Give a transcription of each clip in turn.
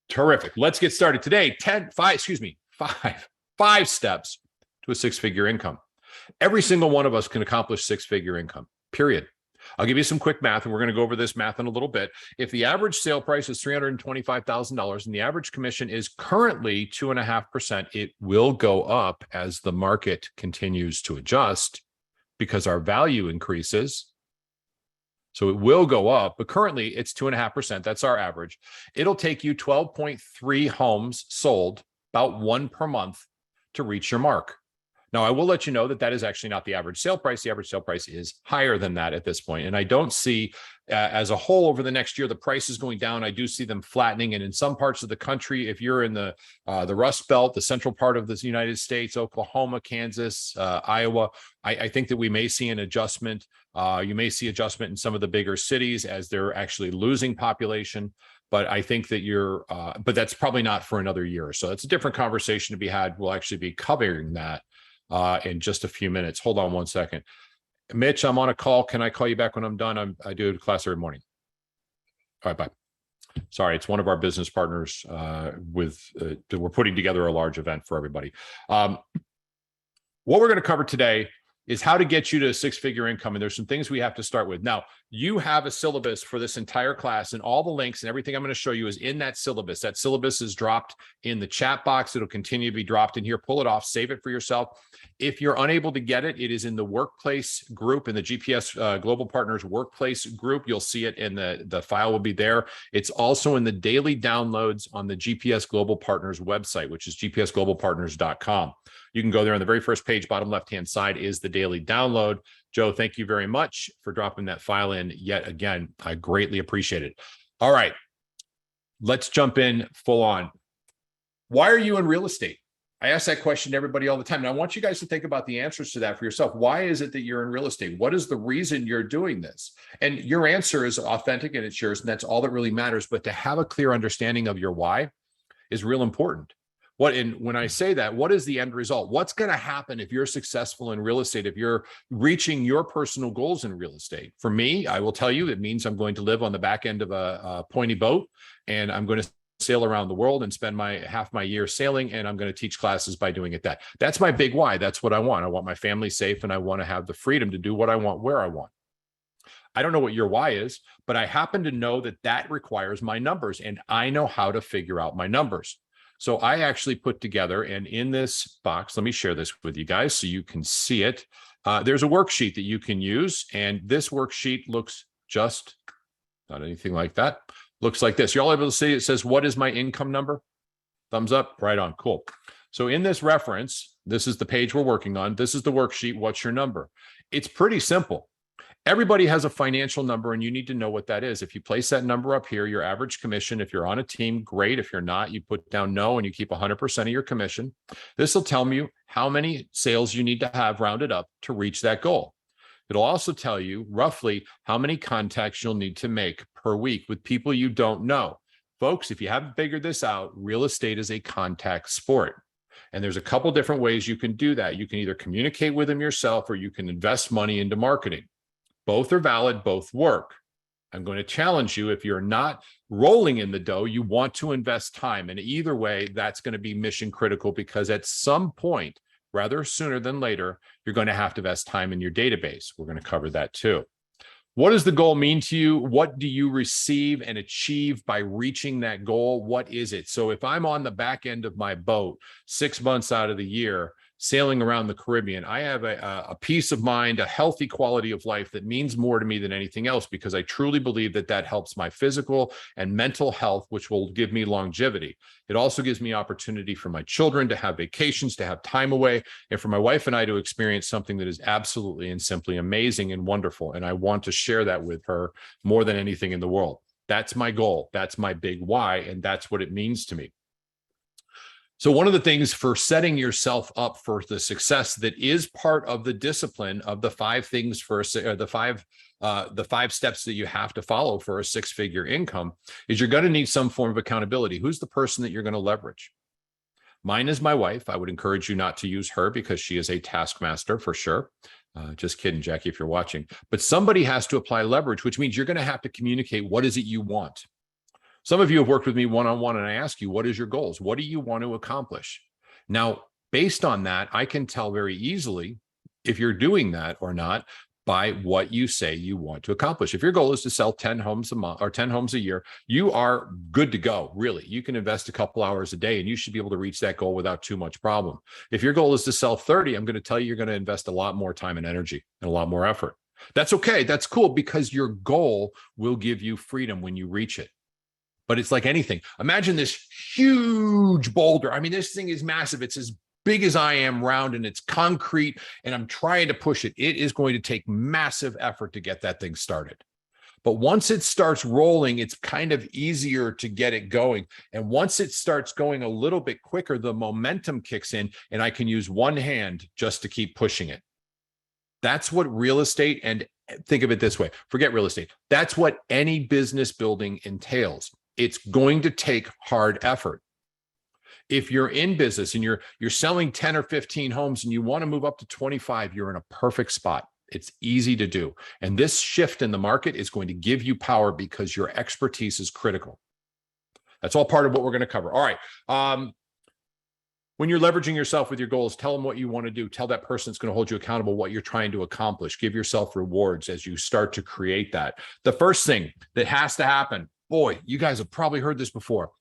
Terrific. Let's get started today. Five steps to a six-figure income. Every single one of us can accomplish six-figure income, period. I'll give you some quick math, and we're going to go over this math in a little bit. If the average sale price is $325,000 and the average commission is currently 2.5%, it will go up as the market continues to adjust because our value increases. So it will go up, but currently it's 2.5%. That's our average. It'll take you 12.3 homes sold, about one per month, to reach your mark. Now, I will let you know that that is actually not the average sale price. The average sale price is higher than that at this point. And I don't see, as a whole, over the next year, the price is going down. I do see them flattening. And in some parts of the country, if you're in the Rust Belt, the central part of the United States, Oklahoma, Kansas, Iowa, I think that we may see an adjustment. You may see adjustment in some of the bigger cities as they're actually losing population. But I think that but that's probably not for another year. So it's a different conversation to be had. We'll actually be covering that in just a few minutes. Hold on one second. Mitch, I'm on a call. Can I call you back when I'm done? I do a class every morning. All right, bye. Sorry, it's one of our business partners we're putting together a large event for everybody. What we're going to cover today is how to get you to a six-figure income. And there's some things we have to start with. Now, you have a syllabus for this entire class, and all the links and everything I'm going to show you is in that syllabus. That syllabus is dropped in the chat box. It'll continue to be dropped in here. Pull it off, save it for yourself. If you're unable to get it, it is in the workplace group, in the GPS Global Partners workplace group. You'll see it in the file will be there. It's also in the daily downloads on the GPS Global Partners website, which is gpsglobalpartners.com. You can go there on the very first page, bottom left-hand side is the daily download. Joe, thank you very much for dropping that file in yet again. I greatly appreciate it. All right, let's jump in full on. Why are you in real estate? I ask that question to everybody all the time. And I want you guys to think about the answers to that for yourself. Why is it that you're in real estate? What is the reason you're doing this? And your answer is authentic and it's yours, and that's all that really matters. But to have a clear understanding of your why is real important. When I say that, what is the end result? What's going to happen if you're successful in real estate, if you're reaching your personal goals in real estate? For me, I will tell you, it means I'm going to live on the back end of a pointy boat, and I'm going to sail around the world and spend half my year sailing, and I'm going to teach classes by doing it. That's my big why. That's what I want. I want my family safe, and I want to have the freedom to do what I want, where I want. I don't know what your why is, but I happen to know that requires my numbers, and I know how to figure out my numbers. So I actually put together, and in this box, let me share this with you guys so you can see it. There's a worksheet that you can use, and this worksheet looks just not anything like that. Looks like this. You're all able to see it says, what is my income number? Thumbs up, right on, cool. So in this reference, this is the page we're working on. This is the worksheet, what's your number? It's pretty simple. Everybody has a financial number, and you need to know what that is. If you place that number up here, your average commission, if you're on a team, great. If you're not, you put down no, and you keep 100% of your commission. This will tell you how many sales you need to have rounded up to reach that goal. It'll also tell you roughly how many contacts you'll need to make per week with people you don't know. Folks, if you haven't figured this out, real estate is a contact sport. And there's a couple different ways you can do that. You can either communicate with them yourself, or you can invest money into marketing. Both are valid, both work. I'm going to challenge you, if you're not rolling in the dough, you want to invest time. And either way, that's going to be mission critical, because at some point, rather sooner than later, you're going to have to invest time in your database. We're going to cover that too. What does the goal mean to you? What do you receive and achieve by reaching that goal? What is it? So if I'm on the back end of my boat 6 months out of the year, sailing around the Caribbean, I have a peace of mind, a healthy quality of life that means more to me than anything else, because I truly believe that helps my physical and mental health, which will give me longevity. It also gives me opportunity for my children to have vacations, to have time away, and for my wife and I to experience something that is absolutely and simply amazing and wonderful. And I want to share that with her more than anything in the world. That's my goal. That's my big why, and that's what it means to me. So one of the things for setting yourself up for the success that is part of the discipline of the 5 things for the five steps that you have to follow for a six-figure income is you're going to need some form of accountability. Who's the person that you're going to leverage? Mine is my wife. I would encourage you not to use her because she is a taskmaster for sure. Just kidding, Jackie, if you're watching. But somebody has to apply leverage, which means you're going to have to communicate what is it you want. Some of you have worked with me one-on-one, and I ask you, what is your goals? What do you want to accomplish? Now, based on that, I can tell very easily if you're doing that or not by what you say you want to accomplish. If your goal is to sell 10 homes a month or 10 homes a year, you are good to go, really. You can invest a couple hours a day and you should be able to reach that goal without too much problem. If your goal is to sell 30, I'm going to tell you you're going to invest a lot more time and energy and a lot more effort. That's okay. That's cool, because your goal will give you freedom when you reach it. But it's like anything. Imagine this huge boulder. I mean, this thing is massive. It's as big as I am, round, and it's concrete, and I'm trying to push it. It is going to take massive effort to get that thing started. But once it starts rolling, it's kind of easier to get it going. And once it starts going a little bit quicker, the momentum kicks in, and I can use one hand just to keep pushing it. That's what real estate, and think of it this way, forget real estate. That's what any business building entails. It's going to take hard effort. If you're in business and you're selling 10 or 15 homes and you want to move up to 25, you're in a perfect spot. It's easy to do. And this shift in the market is going to give you power because your expertise is critical. That's all part of what we're going to cover. All right. When you're leveraging yourself with your goals, tell them what you want to do. Tell that person that's going to hold you accountable what you're trying to accomplish. Give yourself rewards as you start to create that. The first thing that has to happen, boy, you guys have probably heard this before.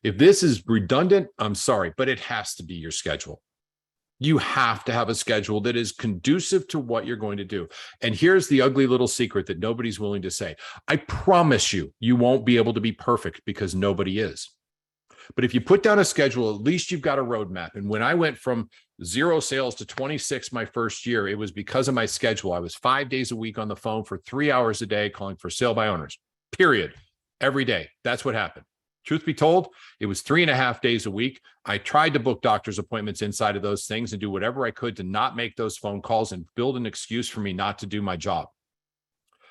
If this is redundant, I'm sorry, but it has to be your schedule. You have to have a schedule that is conducive to what you're going to do. And here's the ugly little secret that nobody's willing to say. I promise you, you won't be able to be perfect because nobody is. But if you put down a schedule, at least you've got a roadmap. And when I went from 0 sales to 26 my first year, it was because of my schedule. I was 5 days a week on the phone for 3 hours a day calling for sale by owners, period. Every day. That's what happened. Truth be told, it was 3.5 days a week. I tried to book doctor's appointments inside of those things and do whatever I could to not make those phone calls and build an excuse for me not to do my job.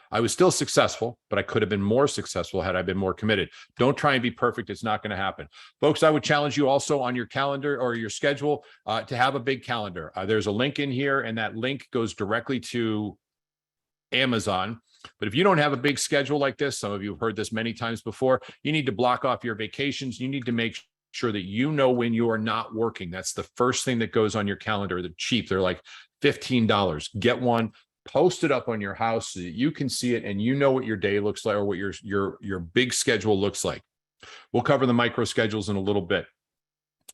I was still successful, but I could have been more successful had I been more committed. Don't try and be perfect. It's not going to happen. Folks, I would challenge you also on your calendar or your schedule to have a big calendar. There's a link in here, and that link goes directly to Amazon. But if you don't have a big schedule like this, some of you have heard this many times before, you need to block off your vacations. You need to make sure that you know when you are not working. That's the first thing that goes on your calendar. They're cheap. They're like $15. Get one, post it up on your house so that you can see it and you know what your day looks like or what your big schedule looks like. We'll cover the micro schedules in a little bit.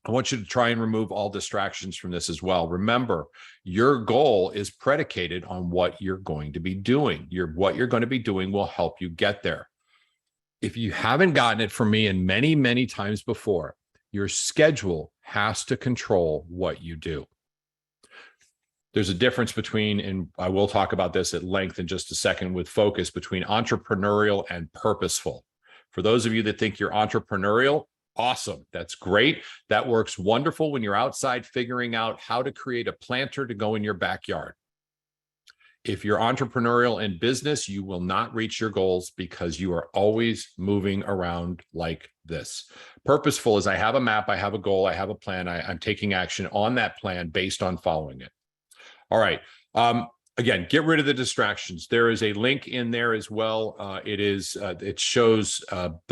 I want you to try and remove all distractions from this as well. Remember, your goal is predicated on what you're going to be doing. What you're going to be doing will help you get there. If you haven't gotten it from me, and many, many times before, your schedule has to control what you do. There's a difference between, and I will talk about this at length in just a second with focus, between entrepreneurial and purposeful. For those of you that think you're entrepreneurial, awesome. That's great. That works wonderful when you're outside figuring out how to create a planter to go in your backyard. If you're entrepreneurial in business, you will not reach your goals because you are always moving around like this. Purposeful is I have a map, I have a goal, I have a plan, I'm taking action on that plan based on following it. All right. Again, get rid of the distractions. There is a link in there as well. It shows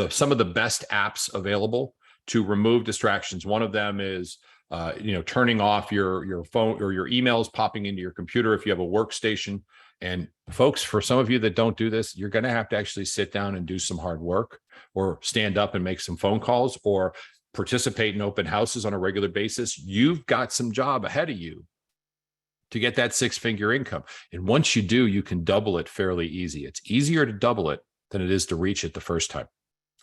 some of the best apps available to remove distractions. One of them is turning off your phone or your emails popping into your computer if you have a workstation. And folks, for some of you that don't do this, you're going to have to actually sit down and do some hard work, or stand up and make some phone calls, or participate in open houses on a regular basis. You've got some job ahead of you to get that 6-figure income. And once you do, you can double it fairly easy. It's easier to double it than it is to reach it the first time.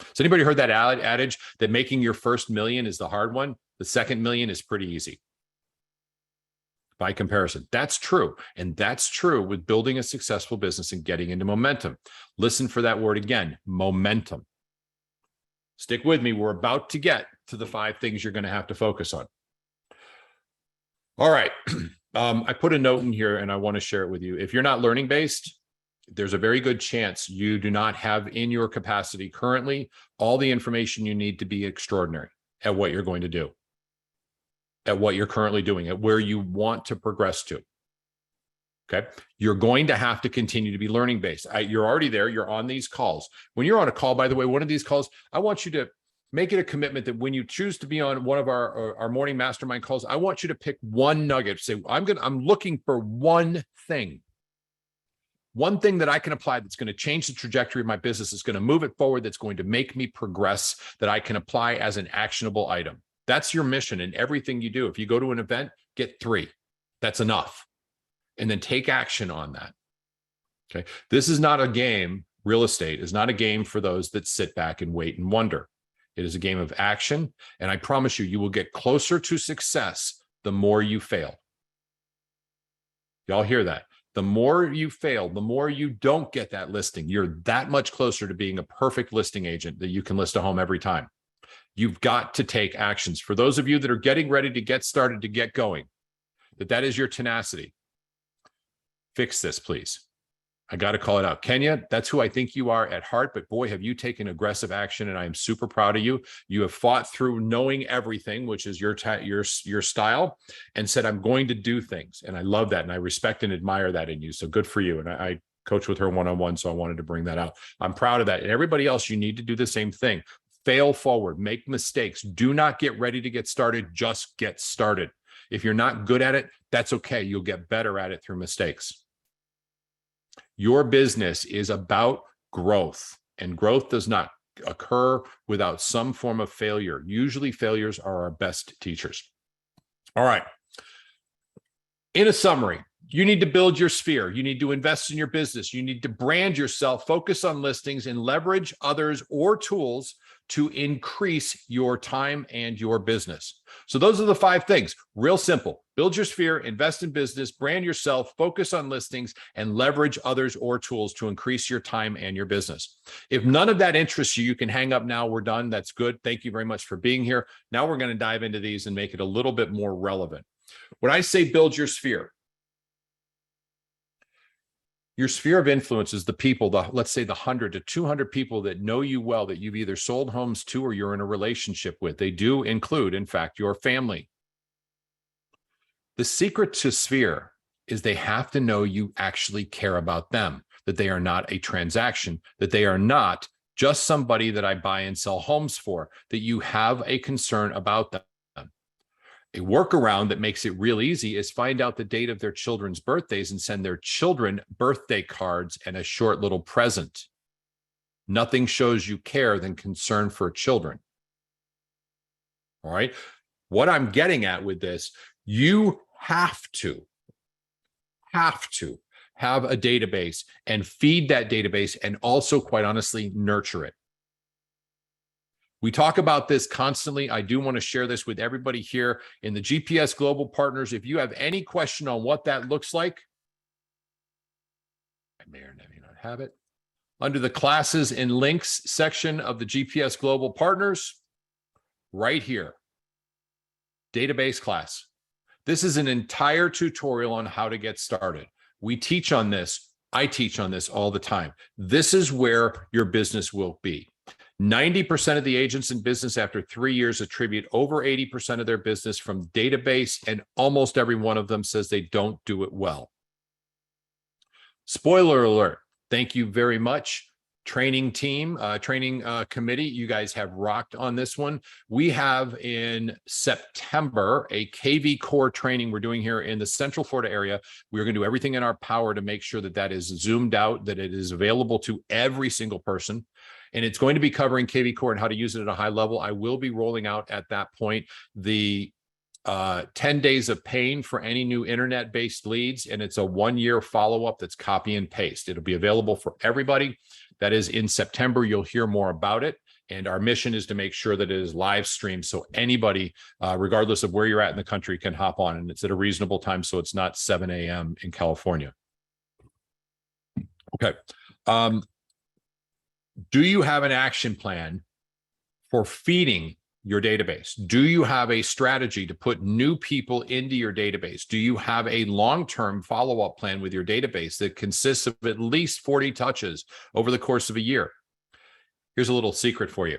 Has anybody heard that adage that making your first million is the hard one? The second million is pretty easy by comparison. That's true. And that's true with building a successful business and getting into momentum. Listen for that word again, momentum. Stick with me. We're about to get to the 5 things you're going to have to focus on. All right. I put a note in here and I want to share it with you. If you're not learning based, there's a very good chance you do not have in your capacity currently all the information you need to be extraordinary at what you're going to do, at what you're currently doing, at where you want to progress to. Okay. You're going to have to continue to be learning based. You're already there. You're on these calls. When you're on a call, by the way, one of these calls, I want you to make it a commitment that when you choose to be on one of our morning mastermind calls, I want you to pick one nugget. Say, I'm looking for one thing that I can apply that's going to change the trajectory of my business, that's going to move it forward, that's going to make me progress, that I can apply as an actionable item. That's your mission in everything you do. If you go to an event, get 3. That's enough. And then take action on that. Okay. This is not a game. Real estate is not a game for those that sit back and wait and wonder. It is a game of action. And I promise you, you will get closer to success the more you fail. Y'all hear that? The more you fail, the more you don't get that listing, you're that much closer to being a perfect listing agent that you can list a home every time. You've got to take actions. For those of you that are getting ready to get started, to get going, that is your tenacity. Fix this, please. I got to call it out. Kenya, that's who I think you are at heart, but boy, have you taken aggressive action, and I am super proud of you. You have fought through knowing everything, which is your style, and said, I'm going to do things. And I love that, and I respect and admire that in you. So good for you. And I coach with her one-on-one, so I wanted to bring that out. I'm proud of that. And everybody else, you need to do the same thing. Fail forward, make mistakes. Do not get ready to get started. Just get started. If you're not good at it, that's okay. You'll get better at it through mistakes. Your business is about growth, and growth does not occur without some form of failure. Usually failures are our best teachers. All right. In a summary, you need to build your sphere. You need to invest in your business. You need to brand yourself, focus on listings, and leverage others or tools to increase your time and your business. So those are the 5 things. Real simple. Build your sphere, invest in business, brand yourself, focus on listings, and leverage others or tools to increase your time and your business. If none of that interests you, you can hang up now. We're done. That's good. Thank you very much for being here. Now we're going to dive into these and make it a little bit more relevant. When I say build your sphere, your sphere of influence is the people, let's say the 100 to 200 people that know you well, that you've either sold homes to or you're in a relationship with. They do include, in fact, your family. The secret to sphere is they have to know you actually care about them, that they are not a transaction, that they are not just somebody that I buy and sell homes for, that you have a concern about them. A workaround that makes it real easy is find out the date of their children's birthdays and send their children birthday cards and a short little present. Nothing shows you care than concern for children. All right. What I'm getting at with this, you have to have a database and feed that database, and also, quite honestly, nurture it. We talk about this constantly. I do want to share this with everybody here in the GPS Global Partners. If you have any question on what that looks like, I may or may not have it. Under the classes and links section of the GPS Global Partners, right here, database class. This is an entire tutorial on how to get started. We teach on this. I teach on this all the time. This is where your business will be. 90% of the agents in business after 3 years attribute over 80% of their business from database, and almost every one of them says they don't do it well. Spoiler alert. Thank you very much. Training team, training committee, you guys have rocked on this one. We have in September a KV Core training we're doing here in the Central Florida area. We're going to do everything in our power to make sure that that is zoomed out, that it is available to every single person. And it's going to be covering KV Core and how to use it at a high level. I will be rolling out at that point the 10 days of pain for any new internet-based leads. And it's a 1-year follow-up that's copy and paste. It'll be available for everybody. That is in September. You'll hear more about it. And our mission is to make sure that it is live streamed, so anybody, regardless of where you're at in the country, can hop on. And it's at a reasonable time, so it's not 7 a.m. in California. Okay. Do you have an action plan for feeding your database? Do you have a strategy to put new people into your database? Do you have a long-term follow-up plan with your database that consists of at least 40 touches over the course of a year? Here's a little secret for you.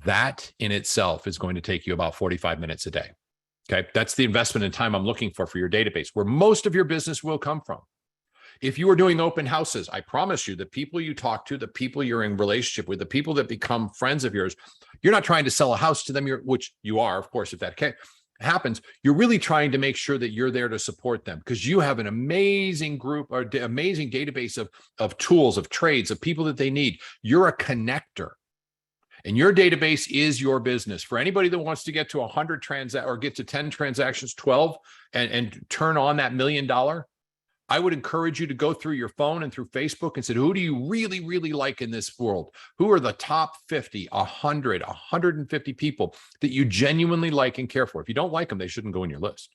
That in itself is going to take you about 45 minutes a day. Okay, that's the investment in time I'm looking for your database, where most of your business will come from. If you are doing open houses, I promise you, the people you talk to, the people you're in relationship with, the people that become friends of yours, you're not trying to sell a house to them, which you are, of course, if that happens, you're really trying to make sure that you're there to support them because you have an amazing group or amazing database of tools, of trades, of people that they need. You're a connector. And your database is your business. For anybody that wants to get to 100 or get to 10 transactions, 12, and turn on that $1 million, I would encourage you to go through your phone and through Facebook and say, who do you really, really like in this world? Who are the top 50, 100, 150 people that you genuinely like and care for? If you don't like them, they shouldn't go in your list.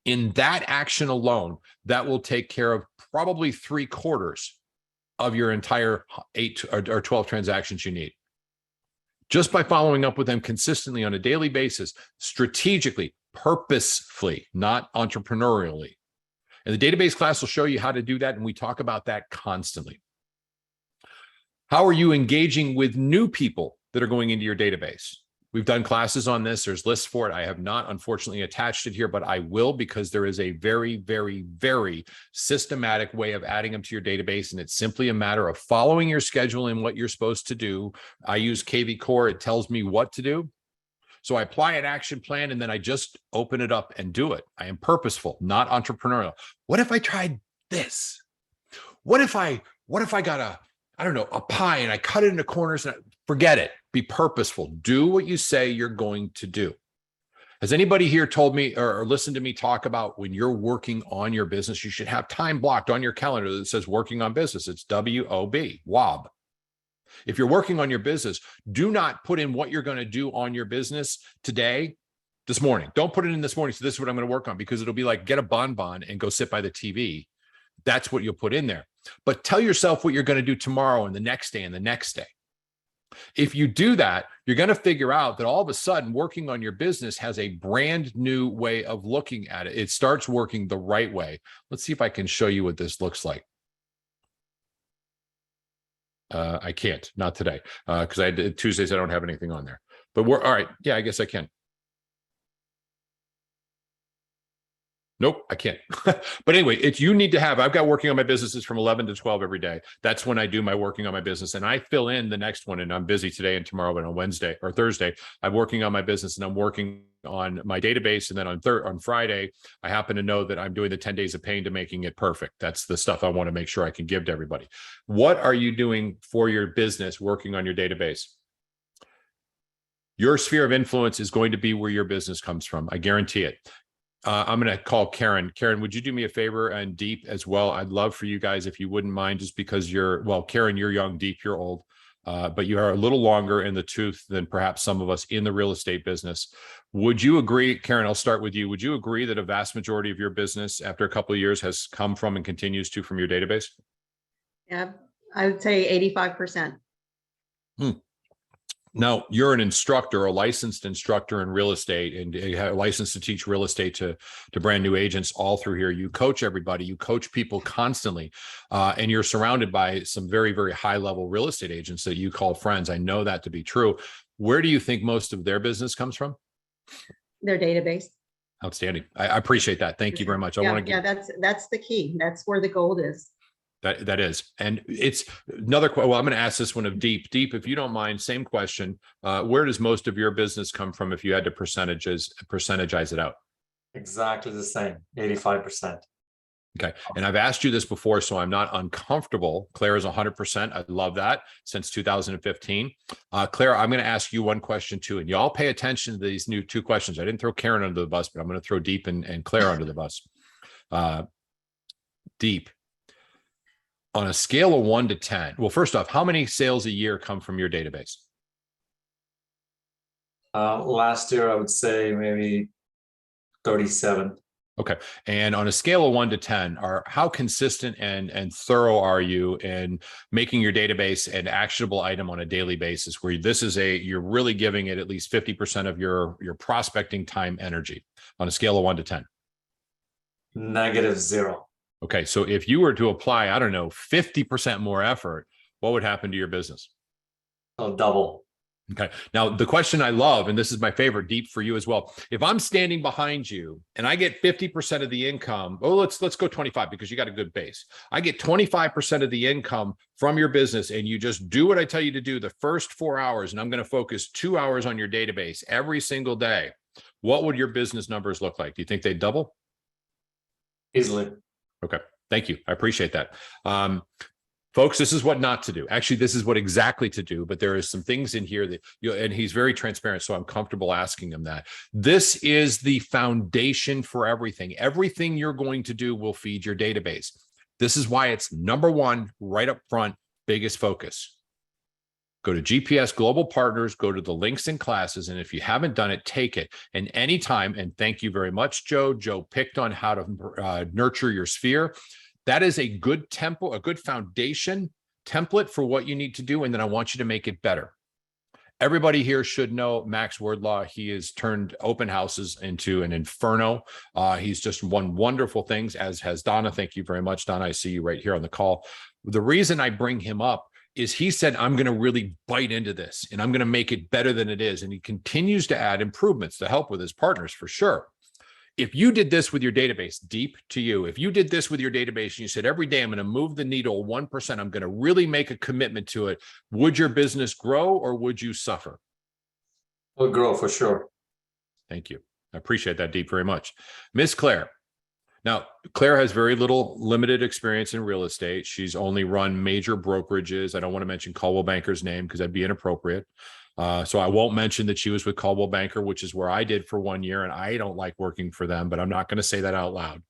In that action alone, that will take care of probably 3/4 of your entire 8 or 12 transactions you need. Just by following up with them consistently on a daily basis, strategically, purposefully, not entrepreneurially. And the database class will show you how to do that. And we talk about that constantly. How are you engaging with new people that are going into your database? We've done classes on this. There's lists for it. I have not, unfortunately, attached it here, but I will because there is a very, very, very systematic way of adding them to your database. And it's simply a matter of following your schedule and what you're supposed to do. I use KV Core. It tells me what to do. So I apply an action plan and then I just open it up and do it. I am purposeful, not entrepreneurial. What if I tried this? What if I got a pie and I cut it into corners and forget it. Be purposeful. Do what you say you're going to do. Has anybody here told me or listened to me talk about when you're working on your business, you should have time blocked on your calendar that says working on business. It's WOB, WOB. If you're working on your business, do not put in what you're going to do on your business this morning. Don't put it in this morning. So this is what I'm going to work on because it'll be like get a bonbon and go sit by the TV. That's what you'll put in there. But tell yourself what you're going to do tomorrow and the next day and the next day. If you do that, you're going to figure out that all of a sudden working on your business has a brand new way of looking at it. It starts working the right way. Let's see if I can show you what this looks like. I can't, not today, because Tuesdays, I don't have anything on there. But we're all right. Yeah, I guess I can. Nope, I can't. But anyway, you need to have, I've got working on my businesses from 11 to 12 every day. That's when I do my working on my business. And I fill in the next one and I'm busy today and tomorrow, but on Wednesday or Thursday, I'm working on my business and I'm working on my database. And then on Friday, I happen to know that I'm doing the 10 days of pain to making it perfect. That's the stuff I want to make sure I can give to everybody. What are you doing for your business working on your database? Your sphere of influence is going to be where your business comes from. I guarantee it. I'm going to call Karen. Karen, would you do me a favor and Deep as well? I'd love for you guys, if you wouldn't mind, just because Karen, you're young, Deep, you're old, but you are a little longer in the tooth than perhaps some of us in the real estate business. Would you agree, Karen, I'll start with you. Would you agree that a vast majority of your business after a couple of years has come from and continues to from your database? Yeah, I would say 85%. Now, you're an instructor, a licensed instructor in real estate, and you have a license to teach real estate to brand new agents all through here. You coach everybody, you coach people constantly, and you're surrounded by some very, very high level real estate agents that you call friends. I know that to be true. Where do you think most of their business comes from? Their database. Outstanding. I appreciate that. Thank you very much. That's the key. That's where the gold is. That is. And it's another, I'm going to ask this one of Deep. Deep, if you don't mind, same question. Where does most of your business come from if you had to percentagize it out? Exactly the same, 85%. Okay. And I've asked you this before, so I'm not uncomfortable. Claire is 100%. I love that since 2015. Claire, I'm going to ask you one question too, and y'all pay attention to these new 2 questions. I didn't throw Karen under the bus, but I'm going to throw Deep and Claire under the bus. Deep. On a scale of 1 to 10, well, first off, how many sales a year come from your database? Last year, I would say maybe 37. Okay. And on a scale of 1 to 10, how consistent and thorough are you in making your database an actionable item on a daily basis where you're really giving it at least 50% of your prospecting time energy on a scale of 1 to 10? -0. Okay, so if you were to apply, 50% more effort, what would happen to your business? Oh, double. Okay. Now, the question I love, and this is my favorite, deep for you as well. If I'm standing behind you and I get 50% of the income, let's go 25 because you got a good base. I get 25% of the income from your business, and you just do what I tell you to do the first 4 hours, and I'm going to focus 2 hours on your database every single day. What would your business numbers look like? Do you think they'd double? Easily. Okay. Thank you. I appreciate that. Folks, this is what not to do. Actually, this is what exactly to do, but there is some things in here that and he's very transparent, so I'm comfortable asking him that. This is the foundation for everything. Everything you're going to do will feed your database. This is why it's number one, right up front, biggest focus. Go to GPS Global Partners, go to the links and classes, and if you haven't done it, take it. And anytime, and thank you very much, Joe. Joe picked on how to nurture your sphere. That is a good template, a good foundation template for what you need to do. And then I want you to make it better. Everybody here should know Max Wordlaw. He has turned open houses into an inferno. He's just done wonderful things, as has Donna. Thank you very much, Donna. I see you right here on the call. The reason I bring him up is he said, I'm going to really bite into this and I'm going to make it better than it is. And he continues to add improvements to help with his partners for sure. If you did this with your database, deep to you, if you did this with your database and you said, every day I'm going to move the needle 1%, I'm going to really make a commitment to it, would your business grow or would you suffer? Will grow for sure. Thank you. I appreciate that, Deep, very much. Miss Claire. Now, Claire has very limited experience in real estate. She's only run major brokerages. I don't want to mention Coldwell Banker's name because that'd be inappropriate. So I won't mention that she was with Coldwell Banker, which is where I did for 1 year, and I don't like working for them, but I'm not going to say that out loud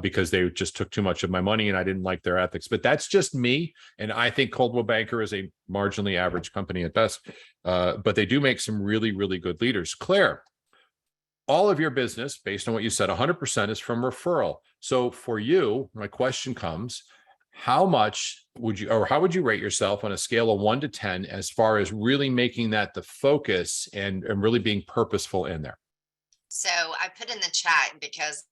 because they just took too much of my money and I didn't like their ethics. But that's just me, and I think Coldwell Banker is a marginally average company at best, but they do make some really, really good leaders. Claire, all of your business, based on what you said, 100% is from referral. So for you, my question comes, how much would you, or how would you rate yourself on a scale of 1 to 10 as far as really making that the focus and really being purposeful in there? So I put in the chat because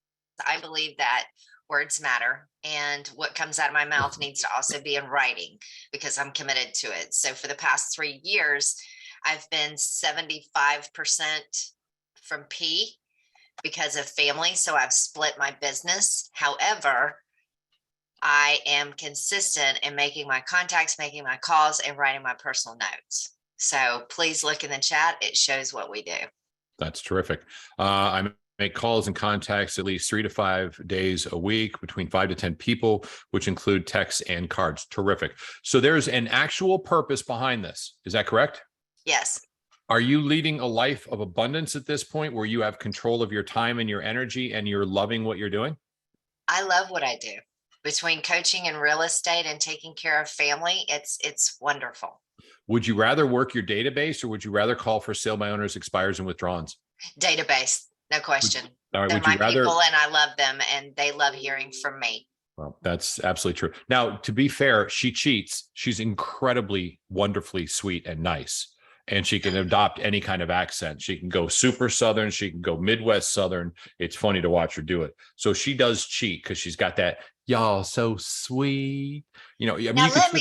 I believe that words matter, and what comes out of my mouth needs to also be in writing because I'm committed to it. So for the past 3 years, I've been 75% from P because of family. So I've split my business. However, I am consistent in making my contacts, making my calls, and writing my personal notes. So please look in the chat. It shows what we do. That's terrific. I make calls and contacts at least 3 to 5 days a week, between 5 to 10 people, which include texts and cards. Terrific. So there's an actual purpose behind this. Is that correct? Yes. Are you leading a life of abundance at this point where you have control of your time and your energy and you're loving what you're doing? I love what I do. Between coaching and real estate and taking care of family, it's wonderful. Would you rather work your database or would you rather call for sale by owners, expires, and withdrawals? Database, no question. All right, They're would you my rather? people and I love them and they love hearing from me. Well, that's absolutely true. Now, to be fair, she cheats. She's incredibly, wonderfully sweet and nice. And she can adopt any kind of accent. She can go super Southern. She can go Midwest Southern. It's funny to watch her do it. So she does cheat because she's got that, y'all so sweet. You know, I mean, Now you let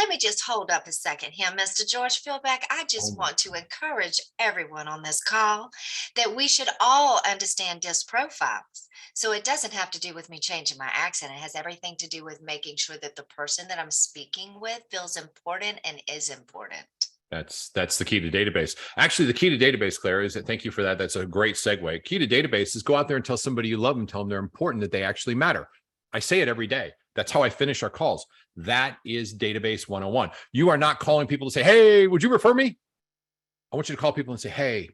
me just hold up a second here, Mr. George Philbeck. I just Oh my want to encourage everyone on this call that we should all understand DISC profiles. So it doesn't have to do with me changing my accent. It has everything to do with making sure that the person that I'm speaking with feels important and is important. That's the key to database. Actually, the key to database, Claire, is that, thank you for that. That's a great segue. Key to database is go out there and tell somebody you love them, tell them they're important, that they actually matter. I say it every day. That's how I finish our calls. That is database 101. You are not calling people to say, hey, would you refer me? I want you to call people and say, hey,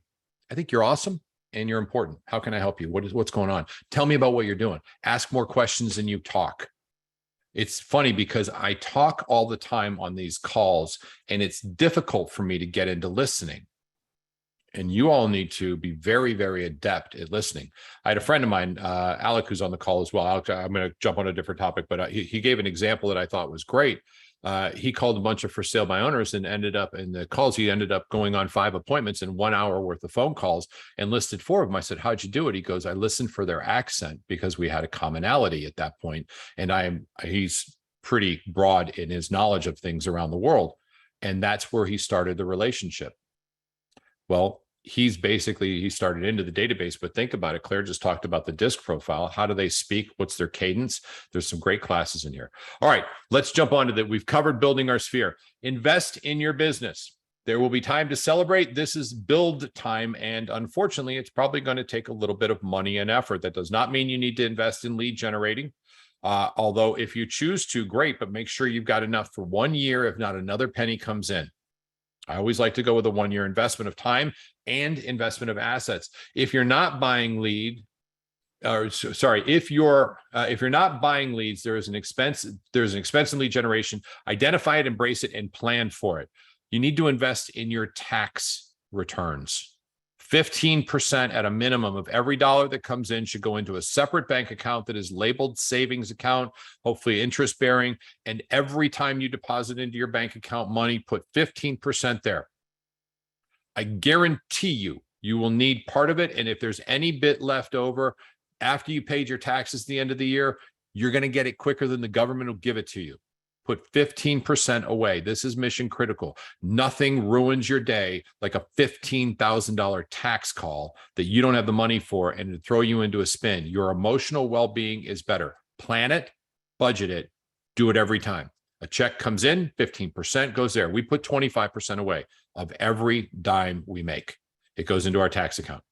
I think you're awesome and you're important. How can I help you? What's going on? Tell me about what you're doing. Ask more questions than you talk. It's funny because I talk all the time on these calls and it's difficult for me to get into listening. And you all need to be very, very adept at listening. I had a friend of mine, Alec, who's on the call as well. Alec, I'm going to jump on a different topic, but he gave an example that I thought was great. He called a bunch of for sale by owners and ended up in the calls. He ended up going on 5 appointments and 1 hour worth of phone calls and listed 4 of them. I said, how'd you do it? He goes, I listened for their accent because we had a commonality at that point. And he's pretty broad in his knowledge of things around the world. And that's where he started the relationship. Well, he started into the database, but think about it. Claire just talked about the DISC profile. How do they speak? What's their cadence? There's some great classes in here. All right, let's jump on to that. We've covered building our sphere. Invest in your business. There will be time to celebrate. This is build time. And unfortunately, it's probably going to take a little bit of money and effort. That does not mean you need to invest in lead generating. Although if you choose to, great, but make sure you've got enough for 1 year, if not another penny comes in. I always like to go with a 1 year investment of time and investment of assets. If you're not buying lead, or sorry, if you're not buying leads, there is an expense. There's an expense in lead generation. Identify it, embrace it, and plan for it. You need to invest in your tax returns. 15% at a minimum of every dollar that comes in should go into a separate bank account that is labeled savings account, hopefully interest bearing. And every time you deposit into your bank account money, put 15% there. I guarantee you will need part of it. And if there's any bit left over after you paid your taxes at the end of the year, you're going to get it quicker than the government will give it to you. Put 15% away. This is mission critical. Nothing ruins your day like a $15,000 tax call that you don't have the money for and to throw you into a spin. Your emotional well-being is better. Plan it, budget it, do it every time. A check comes in, 15% goes there. We put 25% away of every dime we make. It goes into our tax account.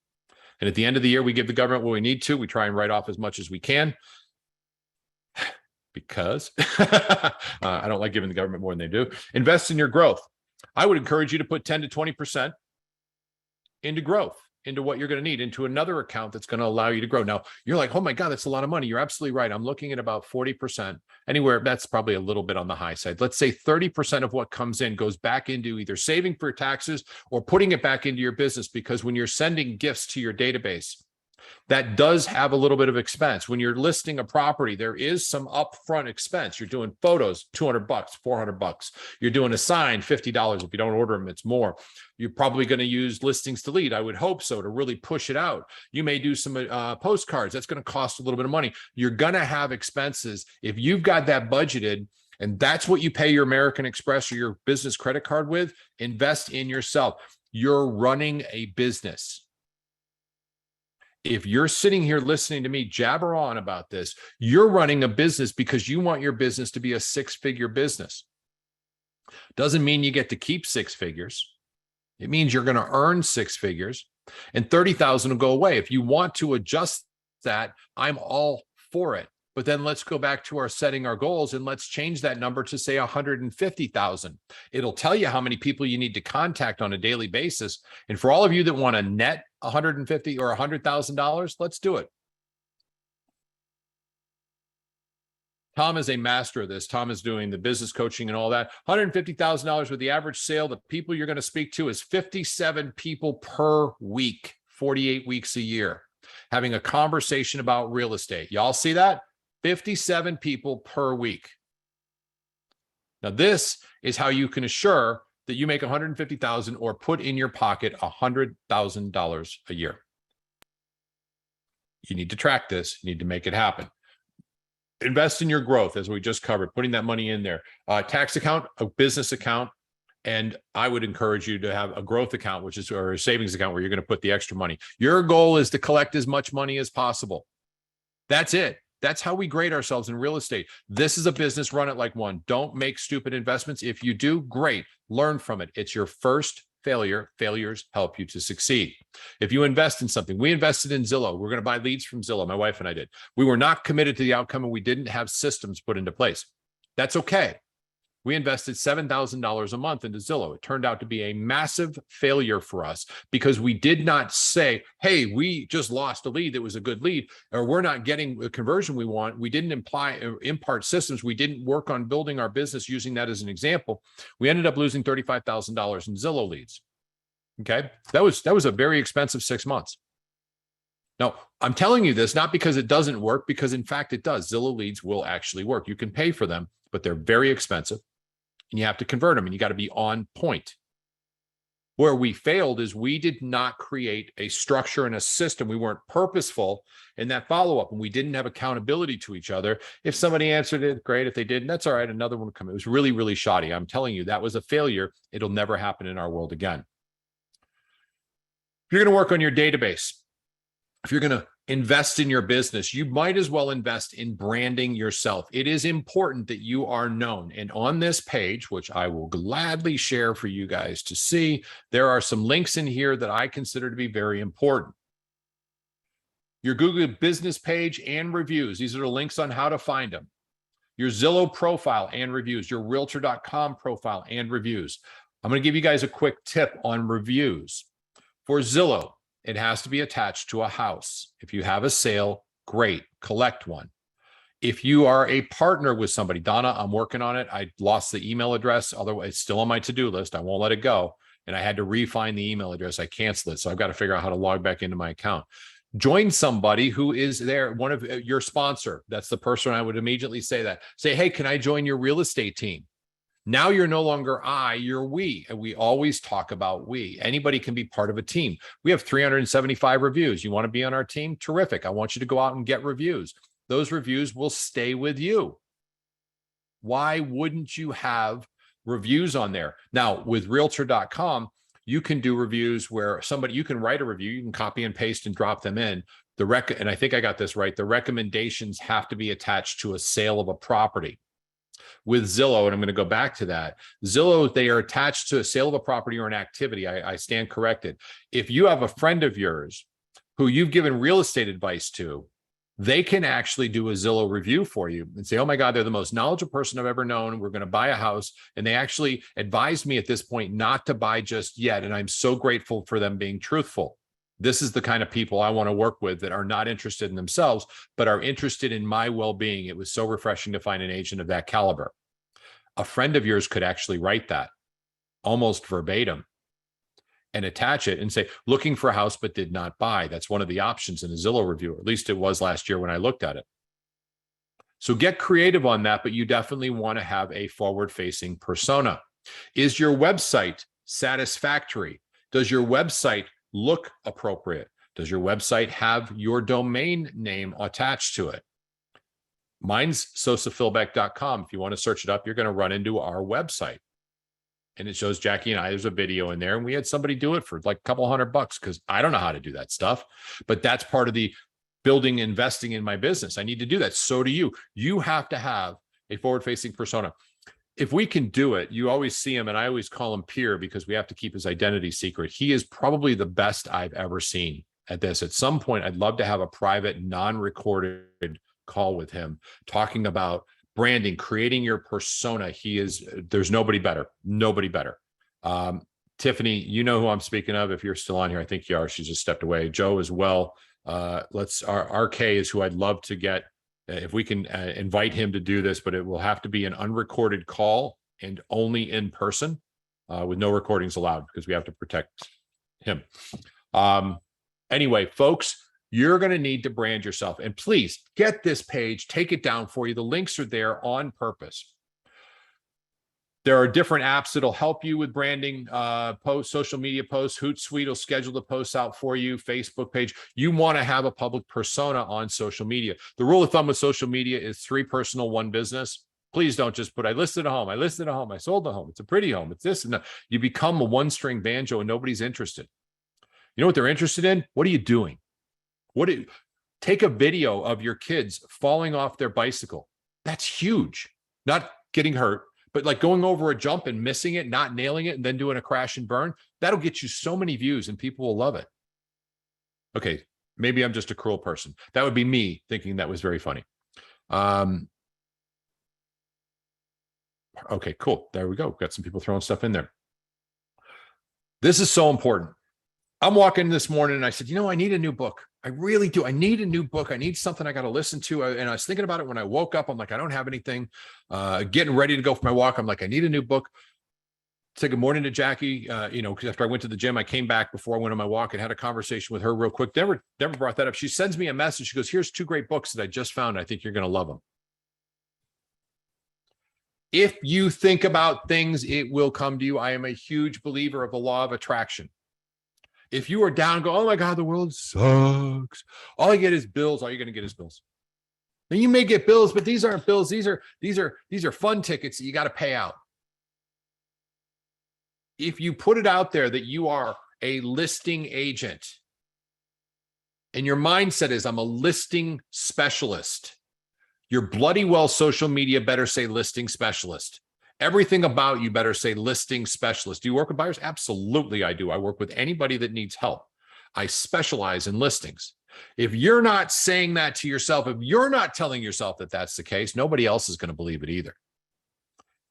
And at the end of the year, we give the government what we need to. We try and write off as much as we can. Because I don't like giving the government more than they do. Invest in your growth. I would encourage you to put 10 to 20% into growth, into what you're going to need, into another account that's going to allow you to grow. Now, you're like, oh my God, that's a lot of money. You're absolutely right. I'm looking at about 40%. Anywhere, that's probably a little bit on the high side. Let's say 30% of what comes in goes back into either saving for taxes or putting it back into your business, because when you're sending gifts to your database, that does have a little bit of expense. When you're listing a property, there is some upfront expense. You're doing photos, $200, $400. You're doing a sign, $50. If you don't order them, it's more. You're probably going to use listings to lead. I would hope so, to really push it out. You may do some postcards. That's going to cost a little bit of money. You're going to have expenses. If you've got that budgeted, and that's what you pay your American Express or your business credit card with, invest in yourself. You're running a business. If you're sitting here listening to me jabber on about this, you're running a business because you want your business to be a six-figure business. Doesn't mean you get to keep six figures. It means you're going to earn six figures, and 30,000 will go away. If you want to adjust that, I'm all for it. But then let's go back to our setting our goals and let's change that number to say 150,000. It'll tell you how many people you need to contact on a daily basis. And for all of you that want to net 150 or $100,000, let's do it. Tom is a master of this. Tom is doing the business coaching and all that. $150,000 with the average sale. The people you're going to speak to is 57 people per week, 48 weeks a year, having a conversation about real estate. Y'all see that? 57 people per week. Now, this is how you can assure that you make 150,000 or put in your pocket $100,000 a year. You need to track this. You need to make it happen. Invest in your growth, as we just covered, putting that money in there. Tax account, a business account, and I would encourage you to have a growth account, which is or a savings account where you're going to put the extra money. Your goal is to collect as much money as possible. That's it. That's how we grade ourselves in real estate. This is a business, run it like one. Don't make stupid investments. If you do, great. Learn from it. It's your first failure. Failures help you to succeed. If you invest in something, we invested in Zillow. We're going to buy leads from Zillow. My wife and I did. We were not committed to the outcome and we didn't have systems put into place. That's okay. We invested $7,000 a month into Zillow. It turned out to be a massive failure for us because we did not say, hey, we just lost a lead that was a good lead, or we're not getting the conversion we want. We didn't impart systems. We didn't work on building our business using that as an example. We ended up losing $35,000 in Zillow leads. Okay. That was a very expensive 6 months. Now, I'm telling you this not because it doesn't work, because in fact it does. Zillow leads will actually work. You can pay for them, but they're very expensive. And you have to convert them, and you got to be on point. Where we failed is we did not create a structure and a system. We weren't purposeful in that follow-up, and we didn't have accountability to each other. If somebody answered it, great. If they didn't, that's all right. Another one would come. It was really, really shoddy. I'm telling you, that was a failure. It'll never happen in our world again. If you're going to work on your database, if you're going to invest in your business, you might as well invest in branding yourself. It is important that you are known. And on this page, which I will gladly share for you guys to see, there are some links in here that I consider to be very important. Your Google business page and reviews. These are the links on how to find them. Your Zillow profile and reviews, your Realtor.com profile and reviews. I'm going to give you guys a quick tip on reviews. For Zillow, it has to be attached to a house. If you have a sale, great, collect one. If you are a partner with somebody, Donna, I'm working on it. I lost the email address. Otherwise, it's still on my to-do list. I won't let it go. And I had to refine the email address. I canceled it. So I've got to figure out how to log back into my account. Join somebody who is there, one of your sponsor. That's the person I would immediately say that. Say, hey, can I join your real estate team? Now you're no longer I, you're we. And we always talk about we. Anybody can be part of a team. We have 375 reviews. You want to be on our team? Terrific. I want you to go out and get reviews. Those reviews will stay with you. Why wouldn't you have reviews on there? Now, with Realtor.com, you can do reviews where somebody, you can write a review, you can copy and paste and drop them in. And I think I got this right. The recommendations have to be attached to a sale of a property. With Zillow, and I'm going to go back to that, Zillow, they are attached to a sale of a property or an activity. I stand corrected. If you have a friend of yours who you've given real estate advice to, they can actually do a Zillow review for you and say, oh my God, they're the most knowledgeable person I've ever known. We're going to buy a house. And they actually advised me at this point not to buy just yet. And I'm so grateful for them being truthful. This is the kind of people I want to work with that are not interested in themselves, but are interested in my well-being. It was so refreshing to find an agent of that caliber. A friend of yours could actually write that almost verbatim and attach it and say, looking for a house, but did not buy. That's one of the options in a Zillow review. At least it was last year when I looked at it. So get creative on that, but you definitely want to have a forward-facing persona. Is your website satisfactory? Does your website look appropriate? Does your website have your domain name attached to it? Mine's sosafilbeck.com. If you want to search it up, you're going to run into our website. And it shows Jackie and I, there's a video in there, and we had somebody do it for like a couple $100 because I don't know how to do that stuff. But that's part of the building, investing in my business. I need to do that. So do you. You have to have a forward-facing persona. If we can do it, you always see him, and I always call him Pierre because we have to keep his identity secret. He is probably the best I've ever seen at this. At some point, I'd love to have a private, non-recorded call with him talking about branding, creating your persona. There's nobody better, Tiffany, you know who I'm speaking of. If you're still on here, I think you are. She's just stepped away. Joe as well. RK is who I'd love to get. If we can invite him to do this, but it will have to be an unrecorded call and only in person with no recordings allowed because we have to protect him. Anyway, folks, you're going to need to brand yourself. And please get this page, take it down for you. The links are there on purpose. There are different apps that'll help you with branding, posts, social media posts. Hootsuite will schedule the posts out for you, Facebook page. You want to have a public persona on social media. The rule of thumb with social media is 3 personal, 1 business. Please don't just put, I listed a home, I sold a home, it's a pretty home, it's this and that. You become a one-string banjo and nobody's interested. You know what they're interested in? What are you doing? Take a video of your kids falling off their bicycle. That's huge. Not getting hurt, but like going over a jump and missing it, not nailing it, and then doing a crash and burn. That'll get you so many views and people will love it. Okay, maybe I'm just a cruel person. That would be me thinking that was very funny. Okay, cool. There we go. Got some people throwing stuff in there. This is so important. I'm walking this morning and I said, I need a new book. I really do. I need a new book. I need something I got to listen to. And I was thinking about it when I woke up. I'm like, I don't have anything. Getting ready to go for my walk. I'm like, I need a new book. Say good morning to Jackie. Because after I went to the gym, I came back before I went on my walk and had a conversation with her real quick. Deborah brought that up. She sends me a message. She goes, here's 2 great books that I just found. I think you're going to love them. If you think about things, it will come to you. I am a huge believer of the law of attraction. If you are down, go, oh my God, the world sucks. All I get is bills. All you're going to get is bills. And you may get bills, but these aren't bills. These are fun tickets that you got to pay out. If you put it out there that you are a listing agent. And your mindset is, I'm a listing specialist. Your bloody well social media better say listing specialist. Everything about you better say listing specialist. Do you work with buyers? Absolutely, I do. I work with anybody that needs help. I specialize in listings. If you're not saying that to yourself, if you're not telling yourself that that's the case, nobody else is going to believe it either.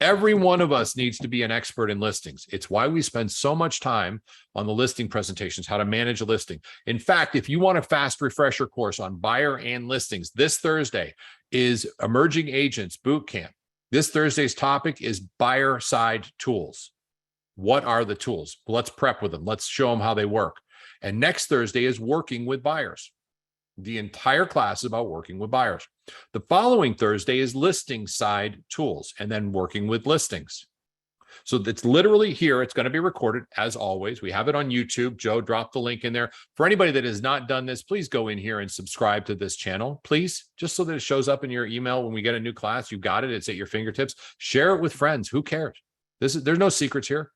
Every one of us needs to be an expert in listings. It's why we spend so much time on the listing presentations, how to manage a listing. In fact, if you want a fast refresher course on buyer and listings, this Thursday is Emerging Agents Boot Camp. This Thursday's topic is buyer side tools. What are the tools? Let's prep with them. Let's show them how they work. And next Thursday is working with buyers. The entire class is about working with buyers. The following Thursday is listing side tools and then working with listings. So it's literally here. It's going to be recorded as always. We have it on YouTube. Joe dropped the link in there. For anybody that has not done this, please go in here and subscribe to this channel, please, just so that it shows up in your email when we get a new class. You got it. It's at your fingertips. Share it with friends. Who cares? There's no secrets here.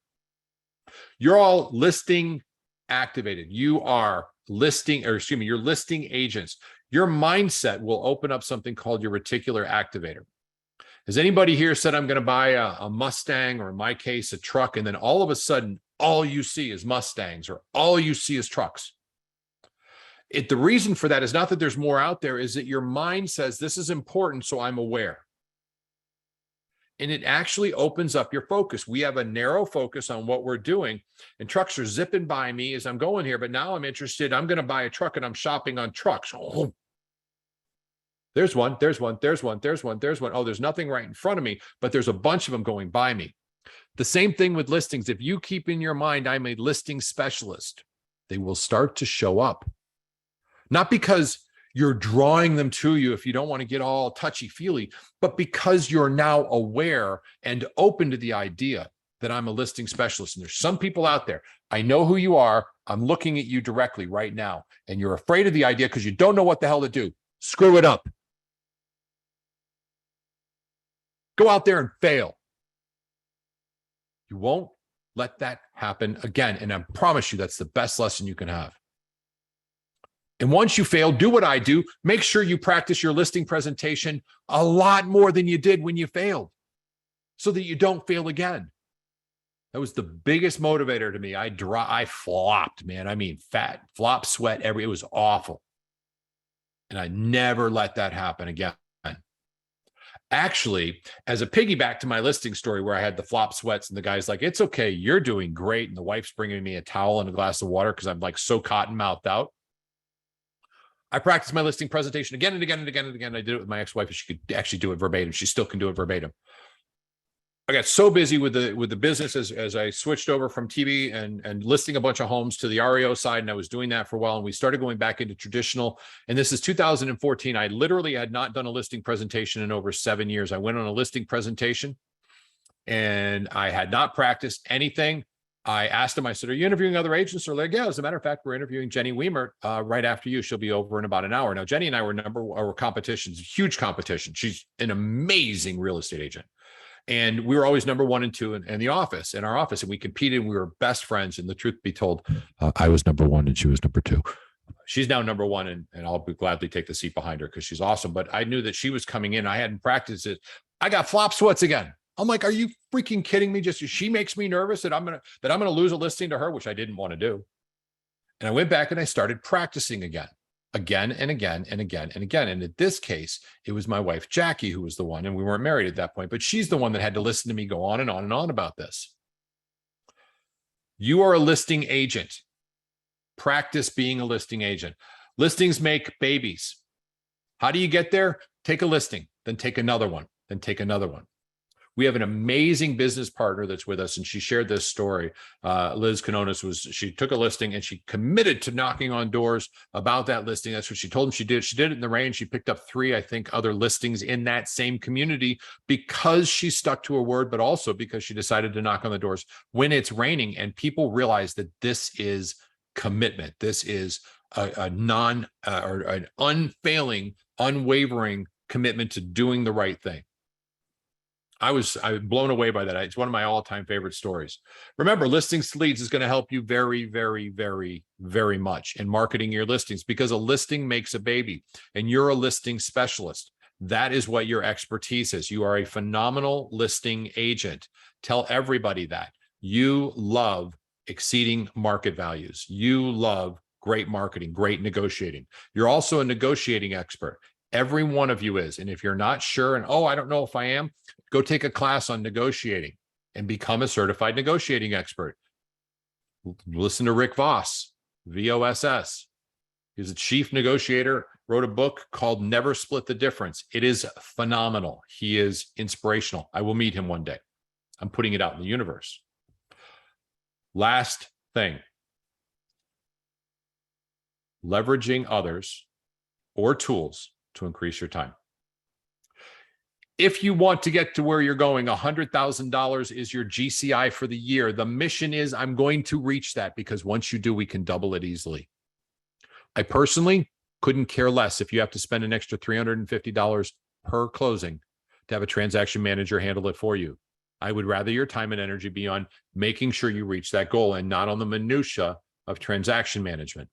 You're all listing activated. You are listing, or excuse me, you're listing agents. Your mindset will open up something called your reticular activator. Has anybody here said, I'm going to buy a Mustang, or in my case, a truck, and then all of a sudden, all you see is Mustangs, or all you see is trucks? The reason for that is not that there's more out there, is that your mind says, this is important, so I'm aware. And it actually opens up your focus. We have a narrow focus on what we're doing, and trucks are zipping by me as I'm going here, but now I'm interested. I'm going to buy a truck, and I'm shopping on trucks. Oh, there's one, there's one, there's one, there's one, there's one. Oh, there's nothing right in front of me, but there's a bunch of them going by me. The same thing with listings. If you keep in your mind, I'm a listing specialist, they will start to show up. Not because you're drawing them to you if you don't want to get all touchy-feely, but because you're now aware and open to the idea that I'm a listing specialist. And there's some people out there, I know who you are, I'm looking at you directly right now, and you're afraid of the idea because you don't know what the hell to do. Screw it up. Go out there and fail. You won't let that happen again. And I promise you, that's the best lesson you can have. And once you fail, do what I do. Make sure you practice your listing presentation a lot more than you did when you failed, so that you don't fail again. That was the biggest motivator to me. I flopped, man. I mean, fat, flop, sweat, it was awful. And I never let that happen again. Actually, as a piggyback to my listing story where I had the flop sweats and the guy's like, it's okay, you're doing great. And the wife's bringing me a towel and a glass of water because I'm like so cotton mouthed out. I practiced my listing presentation again and again and again and again. I did it with my ex-wife, and she could actually do it verbatim. She still can do it verbatim. I got so busy with the business as I switched over from TV and listing a bunch of homes to the REO side, and I was doing that for a while, and we started going back into traditional. And this is 2014. I literally had not done a listing presentation in over 7 years. I went on a listing presentation, and I had not practiced anything. I asked them, I said, are you interviewing other agents? They're like, yeah, as a matter of fact, we're interviewing Jenny Weimer right after you. She'll be over in about an hour. Now, Jenny and I were competitions, huge competition. She's an amazing real estate agent. And we were always number 1 and 2 in our office, and we competed. We were best friends. And the truth be told, I was number 1 and she was number 2. She's now number 1, and I'll gladly take the seat behind her because she's awesome. But I knew that she was coming in. I hadn't practiced it. I got flop sweats again. I'm like, are you freaking kidding me? Just she makes me nervous that I'm gonna lose a listing to her, which I didn't want to do. And I went back and I started practicing again and again and again and again. And in this case, it was my wife, Jackie, who was the one, and we weren't married at that point, but she's the one that had to listen to me go on and on and on about this. You are a listing agent. Practice being a listing agent. Listings make babies. How do you get there? Take a listing, then take another one, then take another one. We have an amazing business partner that's with us, and she shared this story. Liz Canonis she took a listing and she committed to knocking on doors about that listing. That's what she told them she did. She did it in the rain. She picked up 3, I think, other listings in that same community because she stuck to her word, but also because she decided to knock on the doors when it's raining, and people realize that this is commitment. This is an unfailing, unwavering commitment to doing the right thing. I was blown away by that. It's one of my all-time favorite stories. Remember, listings to leads is going to help you very, very, very, very much in marketing your listings, because a listing makes a baby, and you're a listing specialist. That is what your expertise is. You are a phenomenal listing agent. Tell everybody that. You love exceeding market values. You love great marketing, great negotiating. You're also a negotiating expert. Every one of you is. And if you're not sure, and I don't know if I am, go take a class on negotiating and become a certified negotiating expert. Listen to Rick Voss, VOSS. He's a chief negotiator, wrote a book called Never Split the Difference. It is phenomenal. He is inspirational. I will meet him one day. I'm putting it out in the universe. Last thing, leveraging others or tools to increase your time. If you want to get to where you're going, $100,000 is your GCI for the year. The mission is I'm going to reach that, because once you do, we can double it easily. I personally couldn't care less if you have to spend an extra $350 per closing to have a transaction manager handle it for you. I would rather your time and energy be on making sure you reach that goal and not on the minutia of transaction management.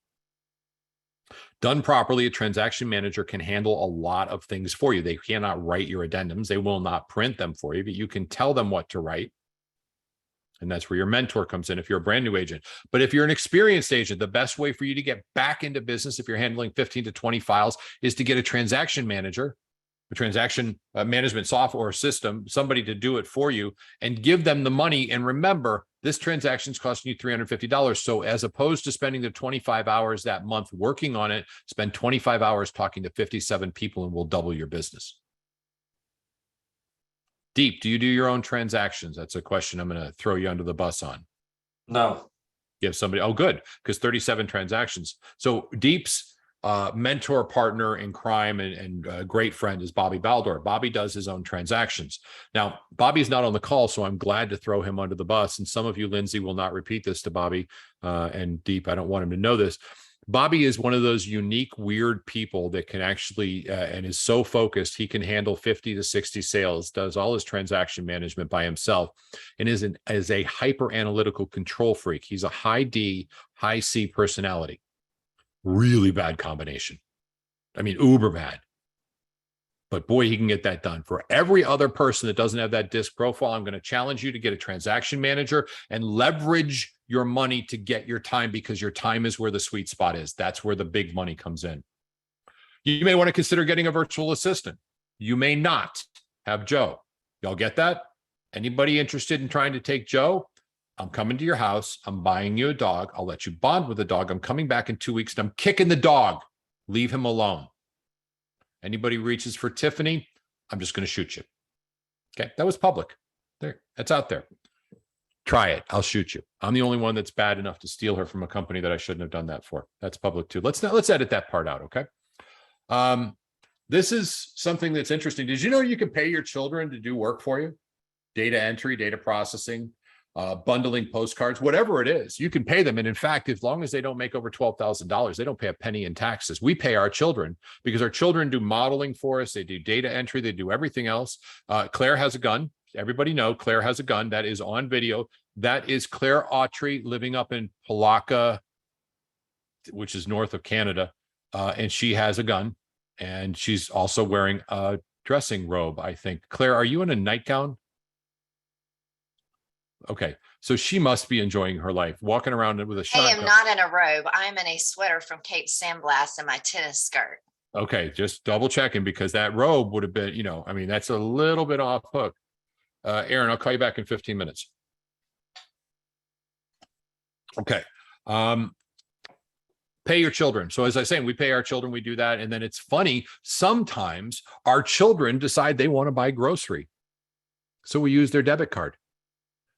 Done properly, a transaction manager can handle a lot of things for you. They cannot write your addendums. They will not print them for you, but you can tell them what to write. And that's where your mentor comes in if you're a brand new agent. But if you're an experienced agent, the best way for you to get back into business, if you're handling 15 to 20 files, is to get a transaction manager, a transaction management software or system, somebody to do it for you, and give them the money. And remember, this transaction is costing you $350. So as opposed to spending the 25 hours that month working on it, spend 25 hours talking to 57 people and we'll double your business. Deep, do you do your own transactions? That's a question I'm going to throw you under the bus on. No. You have somebody, oh, good, because 37 transactions. So Deep's mentor, partner in crime, and great friend is Bobby Baldor. Bobby does his own transactions. Now, Bobby's not on the call, so I'm glad to throw him under the bus. And some of you, Lindsay, will not repeat this to Bobby and Deep. I don't want him to know this. Bobby is one of those unique, weird people that can actually, and is so focused, he can handle 50 to 60 sales, does all his transaction management by himself, and is a hyper analytical control freak. He's a high D, high C personality. Really bad combination. I mean, uber bad. But boy, he can get that done. For every other person that doesn't have that disc profile, I'm going to challenge you to get a transaction manager and leverage your money to get your time, because your time is where the sweet spot is. That's where the big money comes in. You may want to consider getting a virtual assistant. You may not have Joe. Y'all get that? Anybody interested in trying to take Joe? I'm coming to your house. I'm buying you a dog. I'll let you bond with the dog. I'm coming back in 2 weeks and I'm kicking the dog. Leave him alone. Anybody reaches for Tiffany, I'm just going to shoot you. Okay, that was public. There, that's out there. Try it. I'll shoot you. I'm the only one that's bad enough to steal her from a company that I shouldn't have done that for. That's public too. Let's edit that part out. Okay. This is something that's interesting. Did you know you can pay your children to do work for you? Data entry, data processing, bundling postcards, whatever it is, you can pay them. And in fact, as long as they don't make over $12,000, they don't pay a penny in taxes. We pay our children because our children do modeling for us. They do data entry. They do everything else. Claire has a gun. Everybody know Claire has a gun. That is on video. That is Claire Autry living up in Palaka, which is north of Canada. And she has a gun. And she's also wearing a dressing robe, I think. Claire, are you in a nightgown? Okay, so she must be enjoying her life, walking around with a I shotgun. am not in a robe. I'm in a sweater from Cape San Blas and my tennis skirt. Okay, just double checking, because that robe would have been, you know, I mean, that's a little bit off hook. Aaron, I'll call you back in 15 minutes. Okay. Pay your children. So as I say, we pay our children, we do that. And then it's funny, sometimes our children decide they want to buy grocery. So we use their debit card.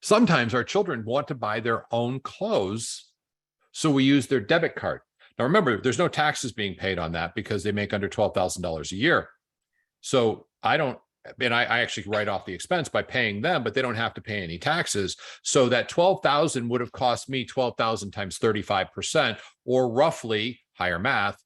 Sometimes our children want to buy their own clothes, so we use their debit card. Now, remember, there's no taxes being paid on that because they make under $12,000 a year. So I actually write off the expense by paying them, but they don't have to pay any taxes. So that $12,000 would have cost me $12,000 times 35%, or roughly, higher math,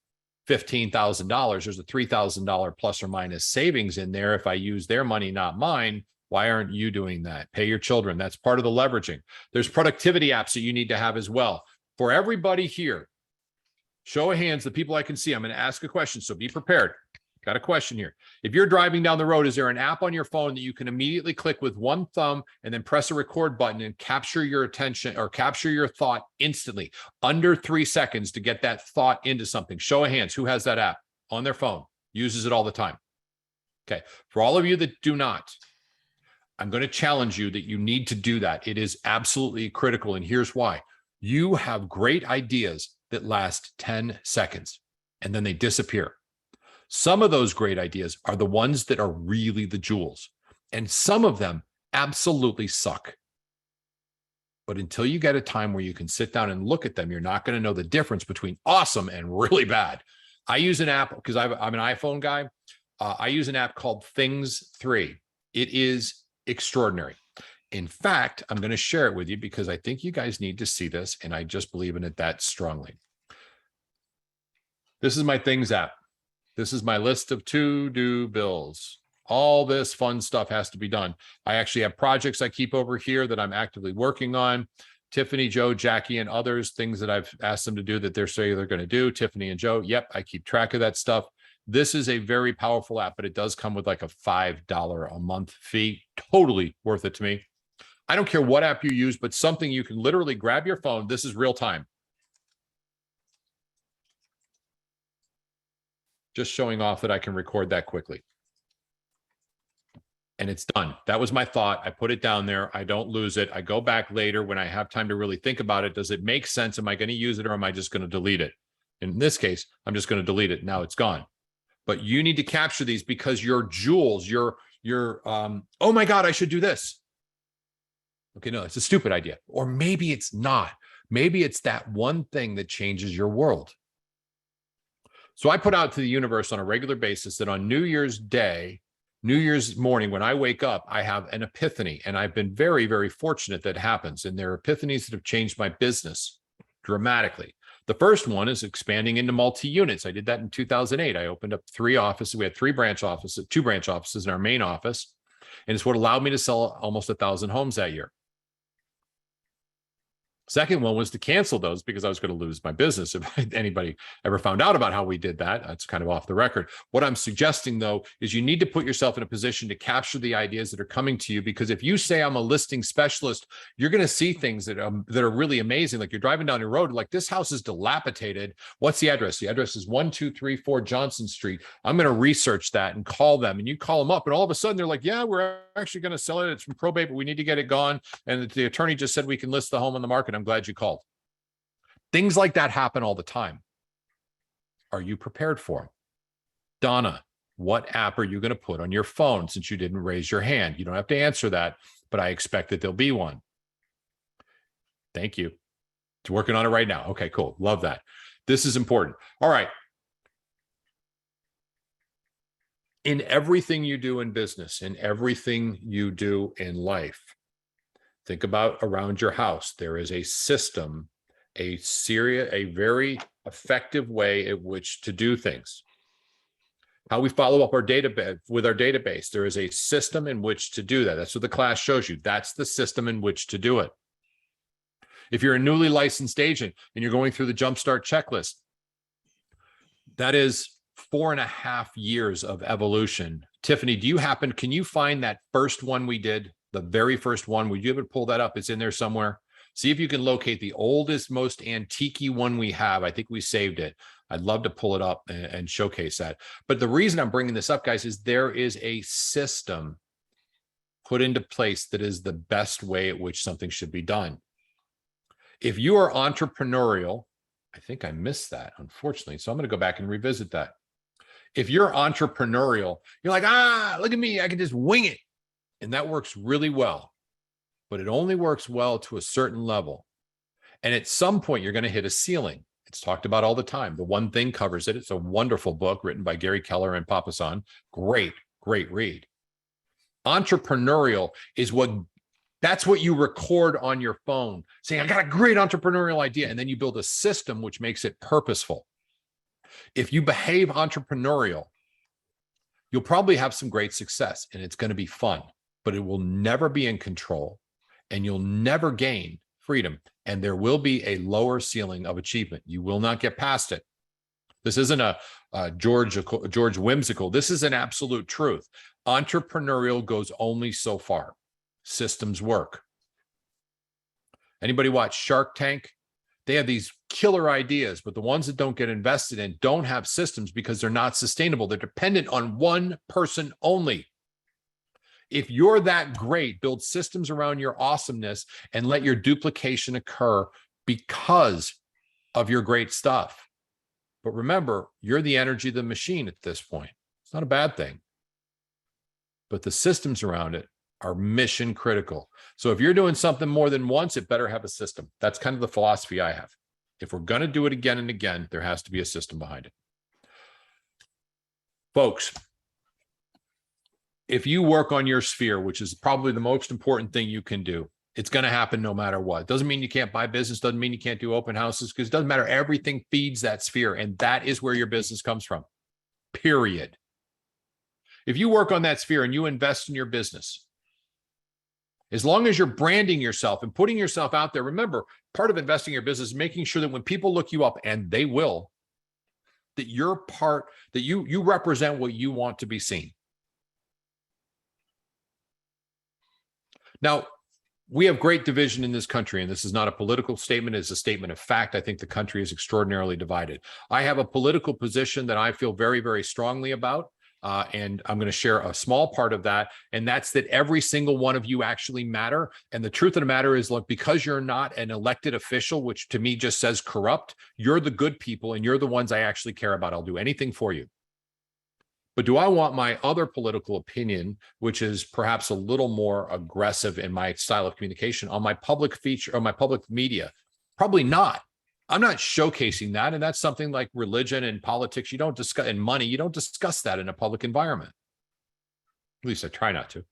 $15,000. There's a $3,000 plus or minus savings in there if I use their money, not mine, Why aren't you doing that? Pay your children. That's part of the leveraging. There's productivity apps that you need to have as well. For everybody here, show of hands, the people I can see, I'm going to ask a question, so be prepared. Got a question here. If you're driving down the road, is there an app on your phone that you can immediately click with one thumb and then press a record button and capture your attention or capture your thought instantly, under 3 seconds, to get that thought into something? Show of hands, who has that app on their phone, uses it all the time? Okay. For all of you that do not, I'm going to challenge you that you need to do that. It is absolutely critical. And here's why. You have great ideas that last 10 seconds and then they disappear. Some of those great ideas are the ones that are really the jewels, and some of them absolutely suck. But until you get a time where you can sit down and look at them, you're not going to know the difference between awesome and really bad. I use an app because I'm an iPhone guy. I use an app called Things 3. It is extraordinary. In fact, I'm going to share it with you because I think you guys need to see this, and I just believe in it that strongly. This is my Things app. This is my list of to-do bills. All this fun stuff has to be done. I actually have projects I keep over here that I'm actively working on. Tiffany, Joe, Jackie, and others, things that I've asked them to do that they're saying they're going to do. Tiffany and Joe, yep, I keep track of that stuff. This is a very powerful app, but it does come with like a $5 a month fee. Totally worth it to me. I don't care what app you use, but something you can literally grab your phone. This is real time. Just showing off that I can record that quickly. And it's done. That was my thought. I put it down there. I don't lose it. I go back later when I have time to really think about it. Does it make sense? Am I going to use it, or am I just going to delete it? In this case, I'm just going to delete it. Now it's gone. But you need to capture these because your jewels, your oh my God, I should do this. Okay, no, it's a stupid idea. Or maybe it's not. Maybe it's that one thing that changes your world. So I put out to the universe on a regular basis that on New Year's Day, New Year's morning, when I wake up, I have an epiphany. And I've been very, very fortunate that happens. And there are epiphanies that have changed my business dramatically. The first one is expanding into multi-units. I did that in 2008. I opened up 3 offices. We had 2 branch offices in our main office. And it's what allowed me to sell almost 1,000 homes that year. Second one was to cancel those because I was going to lose my business. If anybody ever found out about how we did that, that's kind of off the record. What I'm suggesting, though, is you need to put yourself in a position to capture the ideas that are coming to you. Because if you say I'm a listing specialist, you're going to see things that are really amazing. Like you're driving down your road, like this house is dilapidated. What's the address? The address is 1234 Johnson Street. I'm going to research that and call them. And you call them up, and all of a sudden they're like, yeah, we're actually going to sell it. It's from probate, but we need to get it gone. And the attorney just said we can list the home on the market. I'm glad you called. Things like that happen all the time. Are you prepared for them? Donna, what app are you going to put on your phone since you didn't raise your hand? You don't have to answer that, but I expect that there'll be one. Thank you. It's working on it right now. Okay, cool. Love that. This is important. All right. In everything you do in business, in everything you do in life, think about around your house. There is a system, a very effective way in which to do things. How we follow up our database with our database. There is a system in which to do that. That's what the class shows you. That's the system in which to do it. If you're a newly licensed agent and you're going through the Jumpstart checklist, that is 4.5 years of evolution. Tiffany, can you find that first one we did? The very first one, would you able to pull that up? It's in there somewhere. See if you can locate the oldest, most antique one we have. I think we saved it. I'd love to pull it up and showcase that. But the reason I'm bringing this up, guys, is there is a system put into place that is the best way at which something should be done. If you are entrepreneurial, I think I missed that, unfortunately. So I'm going to go back and revisit that. If you're entrepreneurial, you're like, look at me, I can just wing it. And that works really well, but it only works well to a certain level. And at some point, you're going to hit a ceiling. It's talked about all the time. The One Thing covers it. It's a wonderful book written by Gary Keller and Papasan. Great, great read. Entrepreneurial is that's what you record on your phone, saying, I got a great entrepreneurial idea. And then you build a system which makes it purposeful. If you behave entrepreneurial, you'll probably have some great success and it's going to be fun. but it will never be in control, and you'll never gain freedom. And there will be a lower ceiling of achievement. You will not get past it. This isn't a George whimsical. This is an absolute truth. Entrepreneurial goes only so far. Systems work. Anybody watch Shark Tank? They have these killer ideas, but the ones that don't get invested in don't have systems because they're not sustainable. They're dependent on one person only. If you're that great, build systems around your awesomeness and let your duplication occur because of your great stuff. But remember, you're the energy of the machine at this point. It's not a bad thing. But the systems around it are mission critical. So if you're doing something more than once, it better have a system. That's kind of the philosophy I have. If we're going to do it again and again, there has to be a system behind it. Folks, if you work on your sphere, which is probably the most important thing you can do, it's going to happen no matter what. Doesn't mean you can't buy business. Doesn't mean you can't do open houses, because it doesn't matter. Everything feeds that sphere, and that is where your business comes from, period. If you work on that sphere and you invest in your business, as long as you're branding yourself and putting yourself out there, remember, part of investing in your business is making sure that when people look you up, and they will, that you're part, that you represent what you want to be seen. Now, we have great division in this country, and this is not a political statement, it's a statement of fact. I think the country is extraordinarily divided. I have a political position that I feel very, very strongly about, and I'm going to share a small part of that, and that's that every single one of you actually matter. And the truth of the matter is, look, because you're not an elected official, which to me just says corrupt, you're the good people, and you're the ones I actually care about. I'll do anything for you. But do I want my other political opinion, which is perhaps a little more aggressive in my style of communication, on my public feature or my public media? Probably not. I'm not showcasing that. And that's something like religion and politics. You don't discuss, and money, you don't discuss that in a public environment. At least I try not to.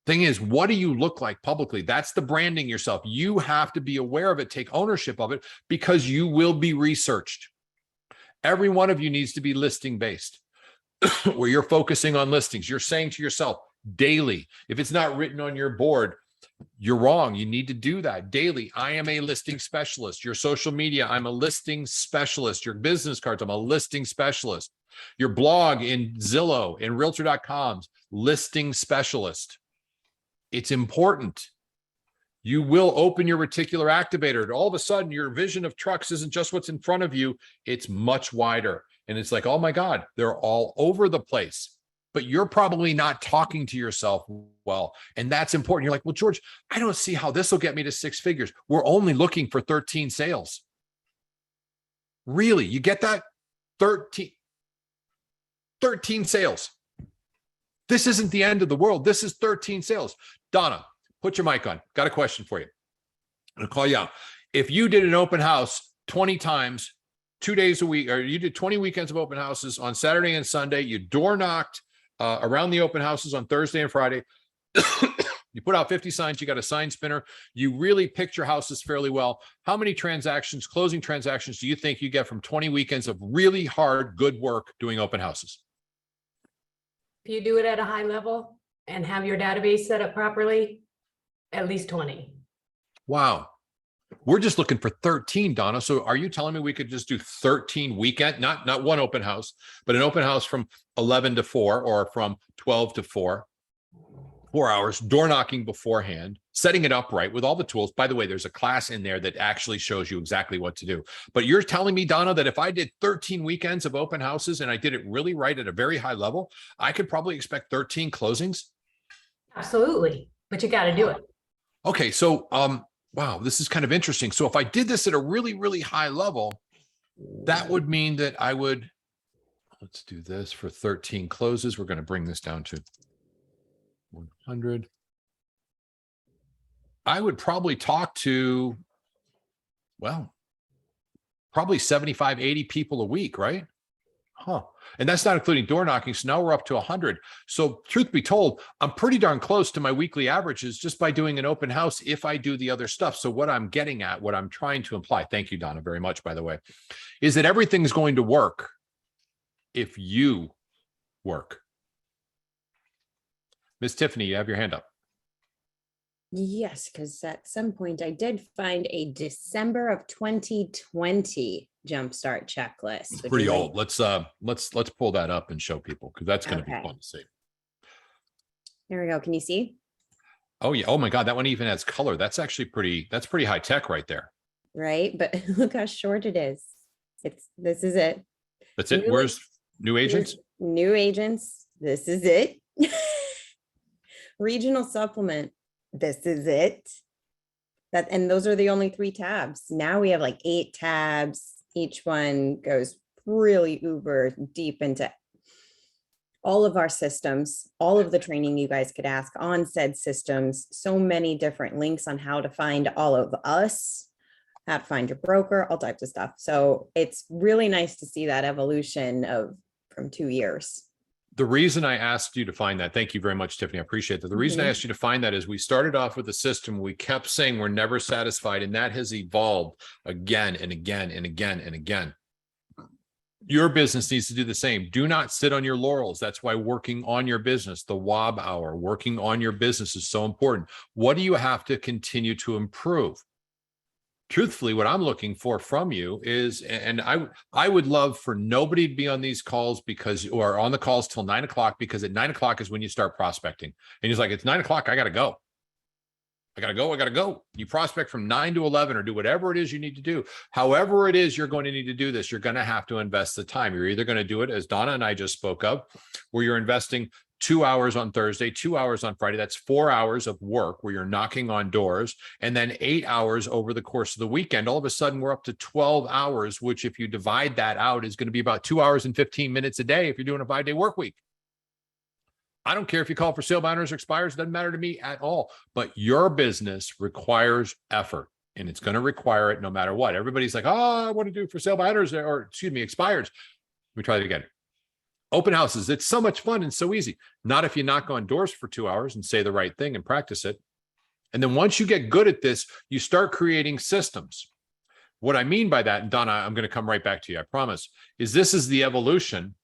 Thing is, what do you look like publicly? That's the branding yourself. You have to be aware of it, take ownership of it, because you will be researched. Every one of you needs to be listing based, where you're focusing on listings. You're saying to yourself daily, if it's not written on your board, you're wrong. You need to do that daily. I am a listing specialist. Your social media, I'm a listing specialist. Your business cards, I'm a listing specialist. Your blog in Zillow, in Realtor.com's listing specialist. It's important. You will open your reticular activator. All of a sudden, your vision of trucks isn't just what's in front of you. It's much wider. And it's like, oh my God, they're all over the place. But you're probably not talking to yourself well. And that's important. You're like, well, George, I don't see how this will get me to 6 figures. We're only looking for 13 sales. Really? You get that? 13 sales. This isn't the end of the world. This is 13 sales. Donna, put your mic on. Got a question for you. I'm going to call you out. If you did an open house 20 times, 2 days a week, or you did 20 weekends of open houses on Saturday and Sunday, you door knocked around the open houses on Thursday and Friday, you put out 50 signs, you got a sign spinner, you really picked your houses fairly well. How many transactions, closing transactions, do you think you get from 20 weekends of really hard, good work doing open houses? If you do it at a high level and have your database set up properly, at least 20. Wow. We're just looking for 13, Donna. So are you telling me we could just do 13 weekend, not one open house, but an open house from 11 to 4 or from 12 to 4, 4 hours, door knocking beforehand, setting it up right with all the tools. By the way, there's a class in there that actually shows you exactly what to do. But you're telling me, Donna, that if I did 13 weekends of open houses and I did it really right at a very high level, I could probably expect 13 closings? Absolutely. But you got to do it. Okay. So, wow, this is kind of interesting. So if I did this at a really, really high level, that would mean that I would, let's do this for 13 closes. We're going to bring this down to 100. I would probably talk to, well, probably 75, 80 people a week, right? Huh. And that's not including door knocking. So now we're up to 100. So truth be told, I'm pretty darn close to my weekly averages just by doing an open house if I do the other stuff. So what I'm getting at, what I'm trying to imply, thank you, Donna, very much, by the way, is that everything's going to work if you work. Miss Tiffany, you have your hand up. Yes, because at some point I did find a December of 2020 jumpstart checklist. Would Pretty you like- old. Let's pull that up and show people because that's going to be Okay. fun to see. There we go. Can you see? Oh yeah. Oh my God. That one even has color. That's actually that's pretty high tech right there. Right, but look how short it is. This is it. That's it. New- Where's new agents? New agents. This is it. Regional supplement. This is it. And those are the only 3 tabs. Now we have like 8 tabs. Each one goes really uber deep into all of our systems, all of the training you guys could ask on said systems, so many different links on how to find all of us, how to find your broker, all types of stuff. So it's really nice to see that evolution from 2 years. The reason I asked you to find that, thank you very much, Tiffany. I appreciate that. The reason I Mhm. asked you to find that is we started off with a system. We kept saying we're never satisfied, and that has evolved again and again and again and again. Your business needs to do the same. Do not sit on your laurels. That's why working on your business, the WOB hour, working on your business is so important. What do you have to continue to improve? Truthfully, what I'm looking for from you is, and I would love for nobody to be on these calls or on the calls till 9 o'clock, because at 9 o'clock is when you start prospecting. And he's like, it's 9 o'clock. I got to go. I got to go. You prospect from 9 to 11 or do whatever it is you need to do. However it is you're going to need to do this, you're going to have to invest the time. You're either going to do it as Donna and I just spoke of, where you're investing 2 hours on Thursday, 2 hours on Friday. That's 4 hours of work where you're knocking on doors, and then 8 hours over the course of the weekend. All of a sudden, we're up to 12 hours, which if you divide that out is going to be about 2 hours and 15 minutes a day if you're doing a 5-day work week. I don't care if you call for sale by owners or expires. It doesn't matter to me at all. But your business requires effort, and it's going to require it no matter what. Everybody's like, oh, I want to do for sale by owners or expires. Let me try that again. Open houses, it's so much fun and so easy. Not if you knock on doors for 2 hours and say the right thing and practice it. And then once you get good at this, you start creating systems. What I mean by that, and Donna, I'm going to come right back to you, I promise, is this is the evolution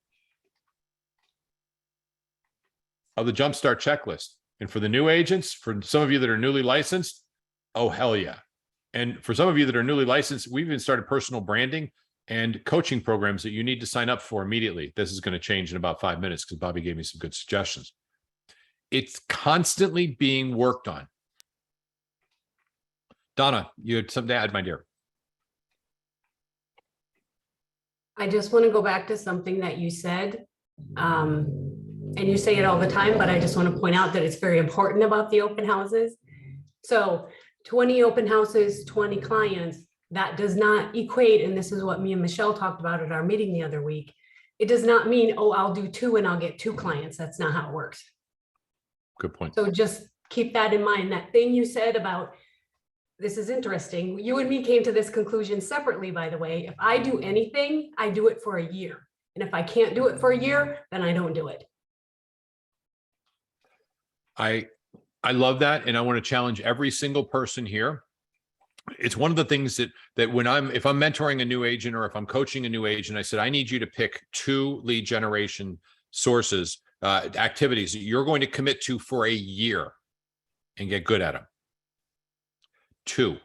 of the Jumpstart checklist. And for the new agents, for some of you that are newly licensed, oh, hell yeah. And for some of you that are newly licensed, we've even started personal branding and coaching programs that you need to sign up for immediately. This is going to change in about 5 minutes because Bobby gave me some good suggestions. It's constantly being worked on. Donna, you had something to add, my dear. I just want to go back to something that you said. And you say it all the time, but I just want to point out that it's very important about the open houses. So 20 open houses, 20 clients, that does not equate, and this is what me and Michelle talked about at our meeting the other week. It does not mean, oh, I'll do 2 and I'll get 2 clients. That's not how it works. Good point. So just keep that in mind. That thing you said about, this is interesting. You and me came to this conclusion separately, by the way. If I do anything, I do it for a year. And if I can't do it for a year, then I don't do it. I love that. And I want to challenge every single person here. It's one of the things that if I'm mentoring a new agent or if I'm coaching a new agent, I said, I need you to pick 2 lead generation sources, activities that you're going to commit to for a year and get good at them. 2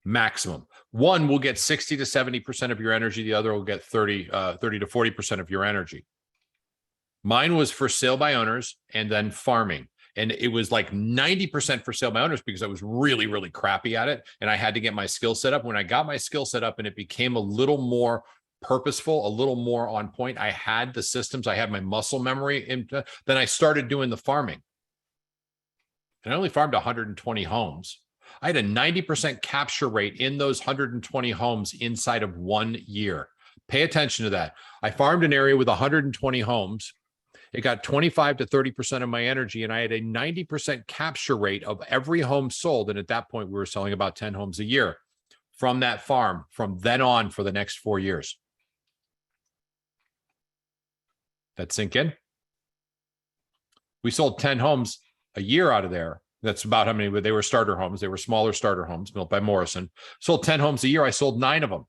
maximum. One will get 60 to 70% of your energy. The other will get 30 to 40% of your energy. Mine was for sale by owners and then farming. And it was like 90% for sale by owners because I was really, really crappy at it. And I had to get my skill set up. When I got my skill set up and it became a little more purposeful, a little more on point, I had the systems, I had my muscle memory. And then I started doing the farming. And I only farmed 120 homes. I had a 90% capture rate in those 120 homes inside of 1 year. Pay attention to that. I farmed an area with 120 homes. It got 25 to 30% of my energy, and I had a 90% capture rate of every home sold. And at that point, we were selling about 10 homes a year from that farm from then on for the next 4 years. That sink in? We sold 10 homes a year out of there. That's about how many, they were starter homes. They were smaller starter homes built by Morrison. Sold 10 homes a year. I sold 9 of them.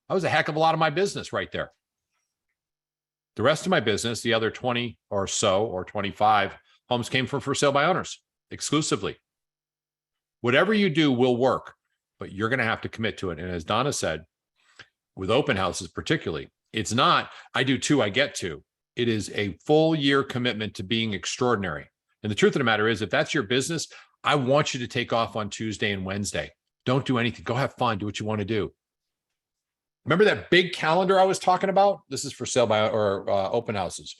That was a heck of a lot of my business right there. The rest of my business, the other 20 or so, or 25 Homes came from for sale by owners exclusively. Whatever you do will work, but you're going to have to commit to it. And as Donna said, with open houses particularly, it's not, I do two, I get two. It is a full year commitment to being extraordinary. And the truth of the matter is, if that's your business, I want you to take off on Tuesday and Wednesday. Don't do anything. Go have fun. Do what you want to do. Remember that big calendar I was talking about? This is for sale by or open houses.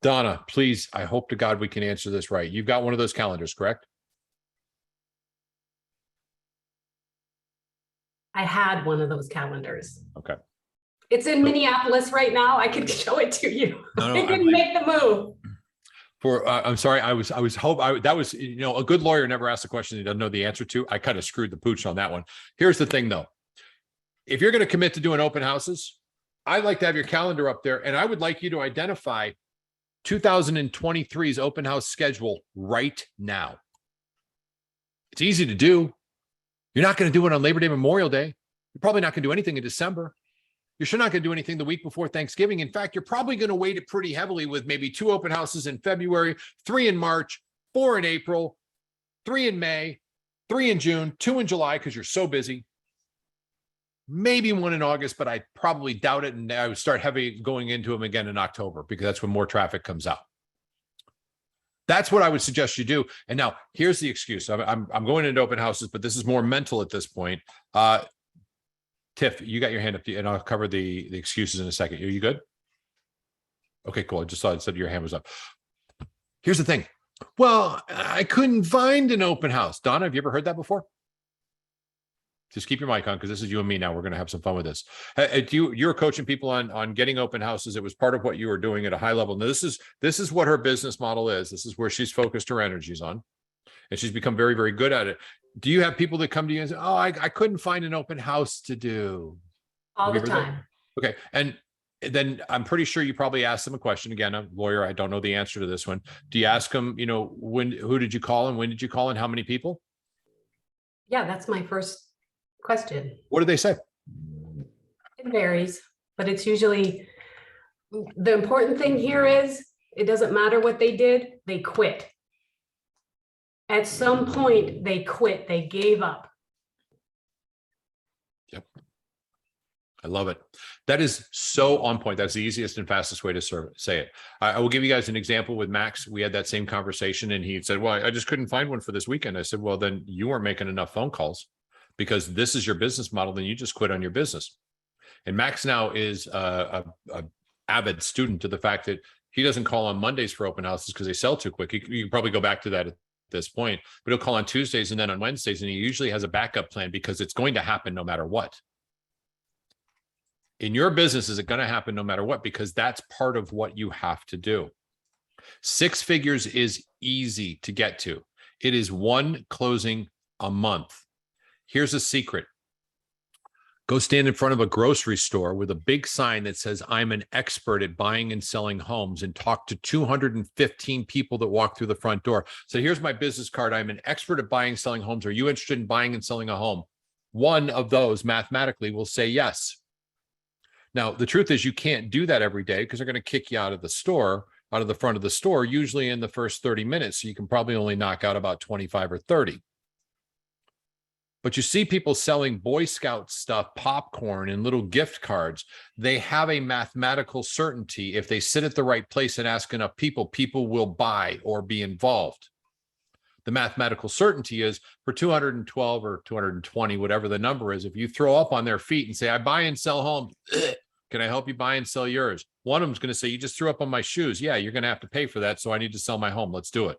Donna, please, I hope to God we can answer this right. You've got one of those calendars, correct? I had one of those calendars. Okay. It's in Minneapolis right now. I can show it to you. No, I didn't make the move. I'm sorry. I was that was, a good lawyer never asks a question he doesn't know the answer to. I kind of screwed the pooch on that one. Here's the thing though. If you're going to commit to doing open houses, I'd like to have your calendar up there, and I would like you to identify 2023's open house schedule right now. It's easy to do. You're not going to do it on Labor Day, Memorial Day. You're probably not going to do anything in December. You're sure not going to do anything the week before Thanksgiving. In fact, you're probably going to weight it pretty heavily with maybe 2 open houses in February, 3 in March, 4 in April, 3 in May, 3 in June, 2 in July, because you're so busy. Maybe 1 in August, but I probably doubt it. And I would start heavy going into them again in October, because that's when more traffic comes out. That's what I would suggest you do. And now here's the excuse. I'm going into open houses, but this is more mental at this point. Tiff, you got your hand up, and I'll cover the excuses in a second. Are you good? Okay, cool. I just saw it said your hand was up. Here's the thing. Well, I couldn't find an open house. Donna, have you ever heard that before? Just keep your mic on, because this is you and me now. We're going to have some fun with this. You're coaching people on getting open houses. It was part of what you were doing at a high level. Now, this is what her business model is. This is where she's focused her energies on, and she's become very, very good at it. Do you have people that come to you and say, "Oh, I couldn't find an open house to do"? All the Have you ever time. Okay, and then I'm pretty sure you probably asked them a question. Again, a lawyer, I don't know the answer to this one. Do you ask them, who did you call and when did you call and how many people? Yeah, that's my first question. What do they say? It varies, but it's usually, the important thing here is, it doesn't matter what they did, they quit. At some point, they quit, they gave up. Yep. I love it. That is so on point. That's the easiest and fastest way to say it. I will give you guys an example with Max. We had that same conversation, and he said, well, I just couldn't find one for this weekend. I said, well, then you weren't making enough phone calls, because this is your business model. Then you just quit on your business. And Max now is a avid student to the fact that he doesn't call on Mondays for open houses because they sell too quick. You can probably go back to that at this point, but he'll call on Tuesdays and then on Wednesdays, and he usually has a backup plan because it's going to happen no matter what. In your business, is it going to happen no matter what? Because that's part of what you have to do. 6 figures is easy to get to. It is 1 closing a month. Here's a secret. Go stand in front of a grocery store with a big sign that says, I'm an expert at buying and selling homes, and talk to 215 people that walk through the front door. So here's my business card. I'm an expert at buying and selling homes. Are you interested in buying and selling a home? One of those mathematically will say yes. Now, the truth is you can't do that every day, because they're going to kick you out of the store, out of the front of the store, usually in the first 30 minutes. So you can probably only knock out about 25 or 30. But you see people selling Boy Scout stuff, popcorn, and little gift cards. They have a mathematical certainty. If they sit at the right place and ask enough people, people will buy or be involved. The mathematical certainty is for 212 or 220, whatever the number is, if you throw up on their feet and say, I buy and sell homes, can I help you buy and sell yours? One of them's going to say, you just threw up on my shoes. Yeah, you're going to have to pay for that. So I need to sell my home. Let's do it.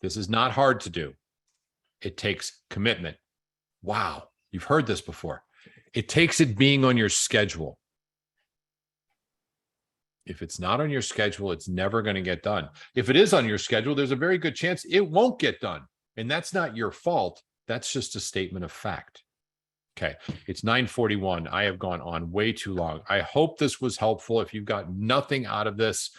This is not hard to do. It takes commitment. Wow, you've heard this before. It takes it being on your schedule. If it's not on your schedule, it's never going to get done. If it is on your schedule, there's a very good chance it won't get done. And that's not your fault. That's just a statement of fact. Okay, it's 9:41. I have gone on way too long. I hope this was helpful. If you've got nothing out of this,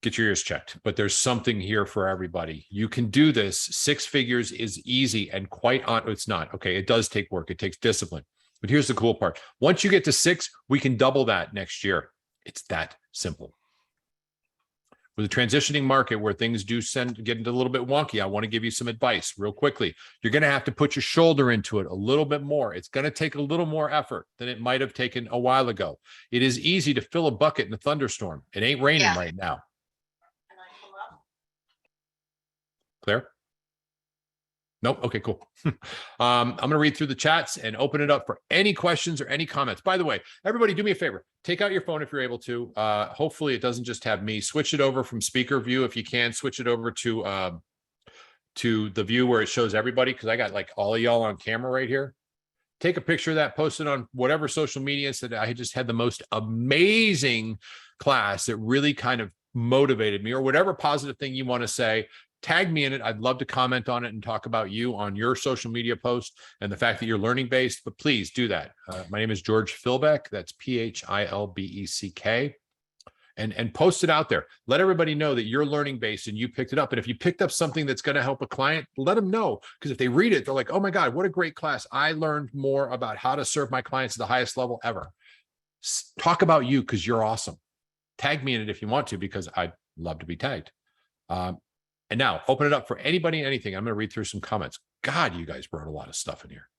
get your ears checked, but there's something here for everybody. You can do this. 6 figures is easy, and it's not. Okay, it does take work. It takes discipline. But here's the cool part. Once you get to 6, we can double that next year. It's that simple. With a transitioning market where things do get into a little bit wonky, I want to give you some advice real quickly. You're going to have to put your shoulder into it a little bit more. It's going to take a little more effort than it might have taken a while ago. It is easy to fill a bucket in a thunderstorm. It ain't raining Yeah. right now. Claire? Nope. Okay, cool. I'm going to read through the chats and open it up for any questions or any comments. By the way, everybody do me a favor. Take out your phone if you're able to. Hopefully it doesn't just have me. Switch it over from speaker view if you can. Switch it over to the view where it shows everybody, because I got like all of y'all on camera right here. Take a picture of that, post it on whatever social media, said I just had the most amazing class that really kind of motivated me, or whatever positive thing you want to say. Tag me in it. I'd love to comment on it and talk about you on your social media post and the fact that you're learning based, but please do that. My name is George Philbeck. That's Philbeck. And post it out there. Let everybody know that you're learning based and you picked it up. And if you picked up something that's going to help a client, let them know. Because if they read it, they're like, oh my God, what a great class. I learned more about how to serve my clients at the highest level ever. Talk about you because you're awesome. Tag me in it if you want to, because I'd love to be tagged. And now open it up for anybody and anything. I'm going to read through some comments. God, you guys brought a lot of stuff in here.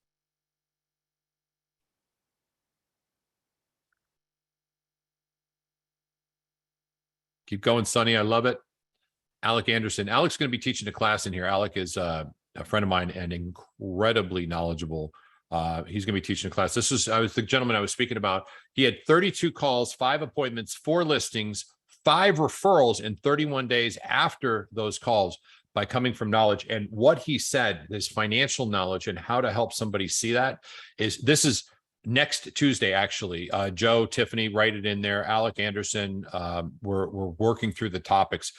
Keep going, Sonny. I love it. Alec Anderson. Alec's going to be teaching a class in here. Alec is a friend of mine and incredibly knowledgeable. He's going to be teaching a class. I was the gentleman I was speaking about. He had 32 calls, 5 appointments, 4 listings, 5 referrals in 31 days after those calls by coming from knowledge. And what he said, his financial knowledge and how to help somebody see that this is next Tuesday, actually. Joe, Tiffany, write it in there. Alec Anderson, we're working through the topics.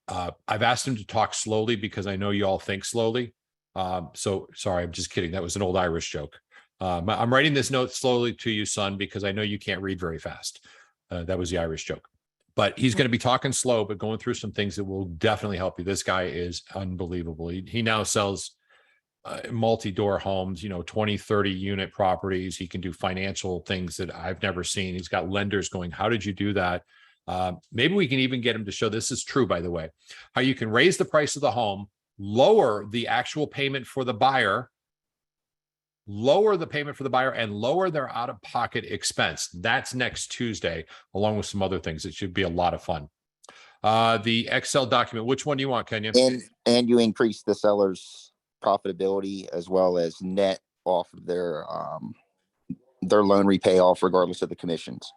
I've asked him to talk slowly because I know you all think slowly. So sorry, I'm just kidding. That was an old Irish joke. I'm writing this note slowly to you, son, because I know you can't read very fast. That was the Irish joke. But he's going to be talking slow, but going through some things that will definitely help you. This guy is unbelievable. He now sells multi-door homes, 20, 30 unit properties. He can do financial things that I've never seen. He's got lenders going, how did you do that? Maybe we can even get him to show, this is true, by the way, how you can raise the price of the home, lower the actual payment for the buyer, and lower their out-of-pocket expense. That's next Tuesday, along with some other things. It should be a lot of fun. The Excel document, which one do you want, Kenya? And you increase the seller's profitability as well as net off of their loan repay off regardless of the commissions.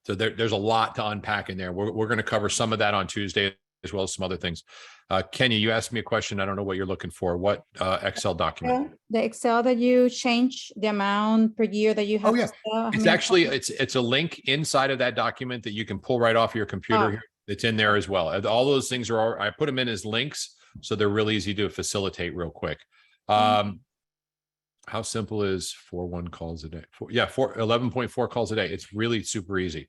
So there's a lot to unpack in there. We're going to cover some of that on Tuesday, as well as some other things. Kenya, you asked me a question. I don't know what you're looking for. What Excel document? The Excel that you change the amount per year that you have. Oh, yeah. To sell. It's actually, it's a link inside of that document that you can pull right off your computer here. It's in there as well. All those things I put them in as links, so they're really easy to facilitate real quick. How simple is 4.1 calls a day? 11.4 calls a day. It's really super easy.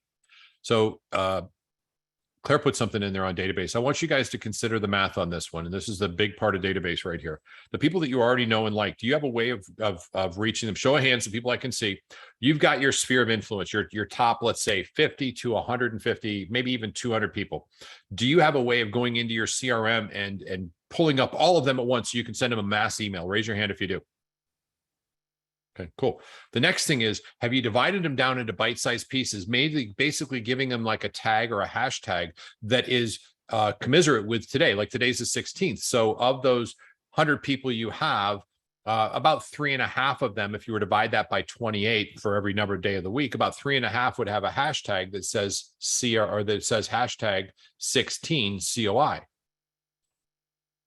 So Claire put something in there on database. I want you guys to consider the math on this one. And this is the big part of database right here. The people that you already know and like, do you have a way of reaching them? Show of hands, the people I can see. You've got your sphere of influence, your top, let's say 50 to 150, maybe even 200 people. Do you have a way of going into your CRM and pulling up all of them at once so you can send them a mass email? Raise your hand if you do. Okay, cool. The next thing is, have you divided them down into bite-sized pieces, maybe basically giving them like a tag or a hashtag that is commiserate with today, like today's the 16th. So of those 100 people you have, about 3.5 of them, if you were to divide that by 28 for every number of day of the week, about 3.5 would have a hashtag that says hashtag 16 COI.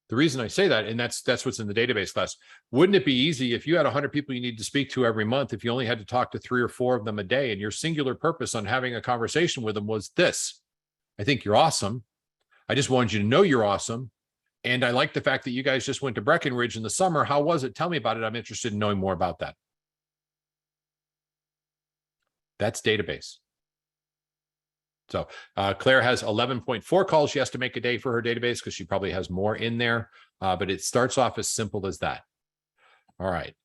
The reason I say that, and that's what's in the database class, wouldn't it be easy if you had 100 people you need to speak to every month, if you only had to talk to 3 or 4 of them a day, and your singular purpose on having a conversation with them was this: I think you're awesome. I just wanted you to know you're awesome. And I like the fact that you guys just went to Breckenridge in the summer. How was it? Tell me about it. I'm interested in knowing more about that. That's database. So Claire has 11.4 calls she has to make a day for her database because she probably has more in there, but it starts off as simple as that. All right.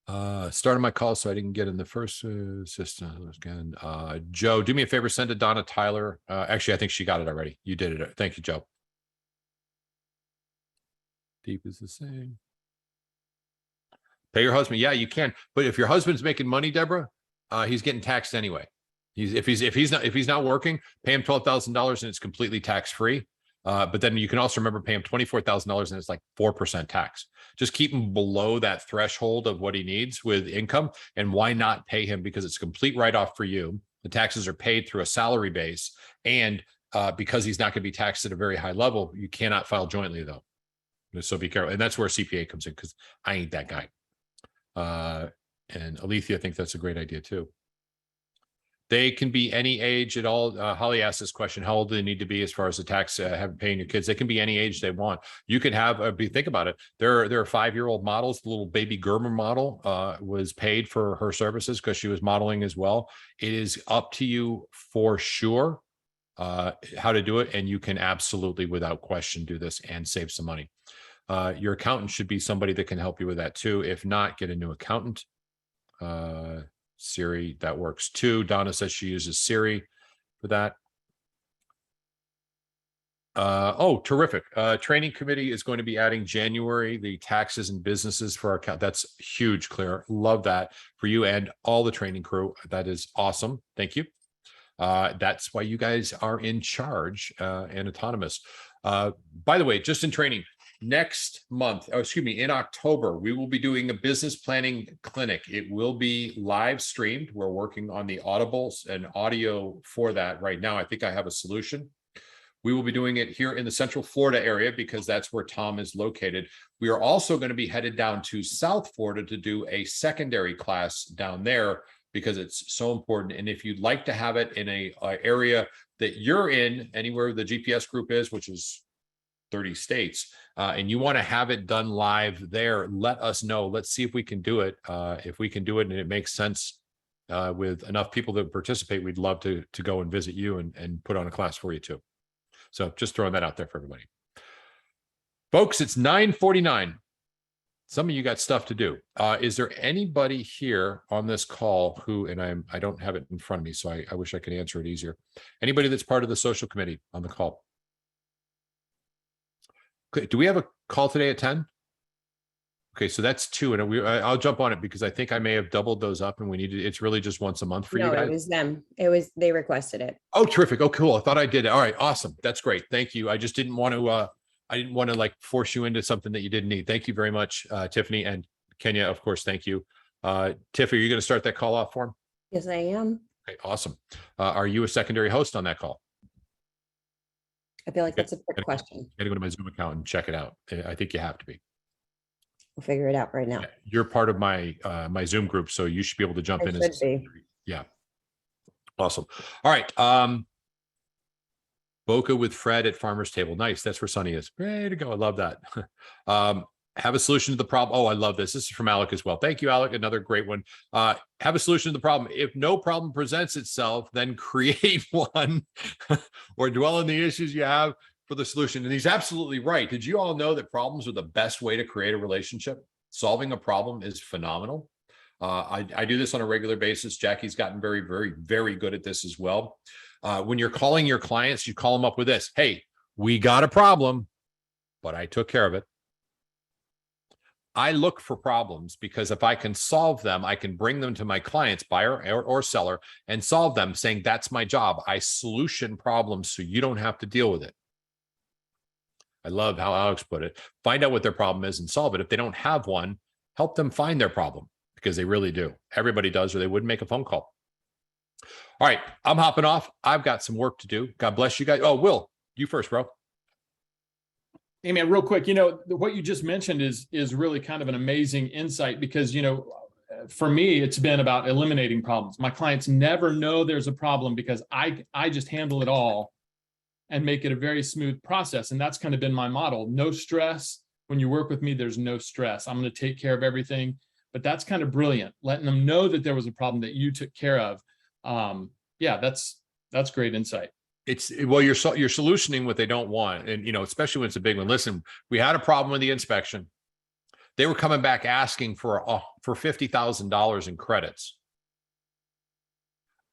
Started my call, so I didn't get in the first system again. Joe, do me a favor, send to Donna Tyler. Actually, I think she got it already. You did it. Thank you, Joe. Deep is the same. Pay your husband. Yeah, you can. But if your husband's making money, Deborah, he's getting taxed anyway. If he's not working, pay him $12,000 and it's completely tax free. But then you can also remember pay him $24,000 and it's like 4% tax. Just keep him below that threshold of what he needs with income. And why not pay him? Because it's a complete write-off for you. The taxes are paid through a salary base. And because he's not going to be taxed at a very high level, you cannot file jointly though. So be careful. And that's where CPA comes in because I ain't that guy. And Alethea, I think that's a great idea too. They can be any age at all. Holly asked this question: how old do they need to be as far as the tax paying your kids? They can be any age they want. You can have. Think about it. There are 5-year-old models. The little baby Gerber model was paid for her services because she was modeling as well. It is up to you for sure how to do it, and you can absolutely, without question, do this and save some money. Your accountant should be somebody that can help you with that too. If not, get a new accountant. Siri, that works too. Donna says she uses Siri for that. Oh, terrific. Training committee is going to be adding January, the taxes and businesses for our account. That's huge, Claire. Love that for you and all the training crew. That is awesome. Thank you. That's why you guys are in charge and autonomous. By the way, just in training, next month, in October, we will be doing a business planning clinic. It will be live streamed. We're working on the audibles and audio for that right now. I think I have a solution. We will be doing it here in the Central Florida area because that's where Tom is located. We are also going to be headed down to South Florida to do a secondary class down there because it's so important. And if you'd like to have it in a area that you're in, anywhere the GPS group is, which is 30 states, and you want to have it done live there, let us know. Let's see if we can do it. If we can do it and it makes sense with enough people that participate, we'd love to go and visit you and put on a class for you too. So just throwing that out there for everybody. Folks, it's 9:49. Some of you got stuff to do. Is there anybody here on this call who, and I don't have it in front of me, so I wish I could answer it easier. Anybody that's part of the social committee on the call? Do we have a call today at 10? Okay, so that's 2, and I'll jump on it because I think I may have doubled those up, and it's really just once a month for you No, guys. it was them. They requested it. Oh, terrific. Oh, cool. I thought I did it. All right, awesome. That's great. Thank you. I just didn't want to like force you into something that you didn't need. Thank you very much, Tiffany, and Kenya, of course. Thank you. Tiff, are you going to start that call off for him? Yes, I am. Okay, awesome. Are you a secondary host on that call? I feel like that's a trick question. I got to go to my Zoom account and check it out. I think you have to be. We'll figure it out right now. You're part of my my Zoom group, so you should be able to jump I in. should be. Yeah. Awesome. All right. Boca with Fred at Farmer's Table. Nice. That's where Sunny is. Way to go. I love that. Have a solution to the problem. Oh, I love this. This is from Alec as well. Thank you, Alec. Another great one. Have a solution to the problem. If no problem presents itself, then create one or dwell on the issues you have for the solution. And he's absolutely right. Did you all know that problems are the best way to create a relationship? Solving a problem is phenomenal. I do this on a regular basis. Jackie's gotten very, very, very good at this as well. When you're calling your clients, you call them up with this: hey, we got a problem, but I took care of it. I look for problems because if I can solve them, I can bring them to my clients, buyer or seller, and solve them, saying that's my job. I solution problems so you don't have to deal with it. I love how Alex put it. Find out what their problem is and solve it. If they don't have one, help them find their problem, because they really do. Everybody does, or they wouldn't make a phone call. All right, I'm hopping off. I've got some work to do. God bless you guys. Oh, Will, you first, bro. Hey, man, real quick, what you just mentioned is really kind of an amazing insight because, for me, it's been about eliminating problems. My clients never know there's a problem because I just handle it all and make it a very smooth process. And that's kind of been my model. No stress. When you work with me, there's no stress. I'm going to take care of everything. But that's kind of brilliant, letting them know that there was a problem that you took care of. Yeah, that's great insight. Well, you're solutioning what they don't want. And, especially when it's a big one. Listen, we had a problem with the inspection. They were coming back asking for $50,000 in credits.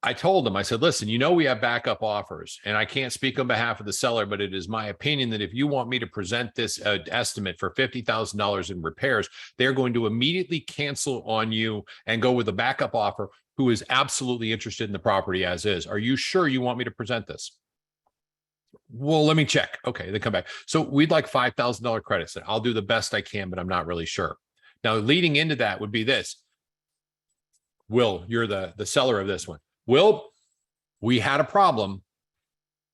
I told them, I said, listen, you know, we have backup offers, and I can't speak on behalf of the seller, but it is my opinion that if you want me to present this estimate for $50,000 in repairs, they're going to immediately cancel on you and go with a backup offer who is absolutely interested in the property as is. Are you sure you want me to present this? Well, let me check. Okay, they come back. So we'd like $5,000 credits. I'll do the best I can, but I'm not really sure. Now, leading into that would be this. Will, you're the seller of this one. Will, we had a problem,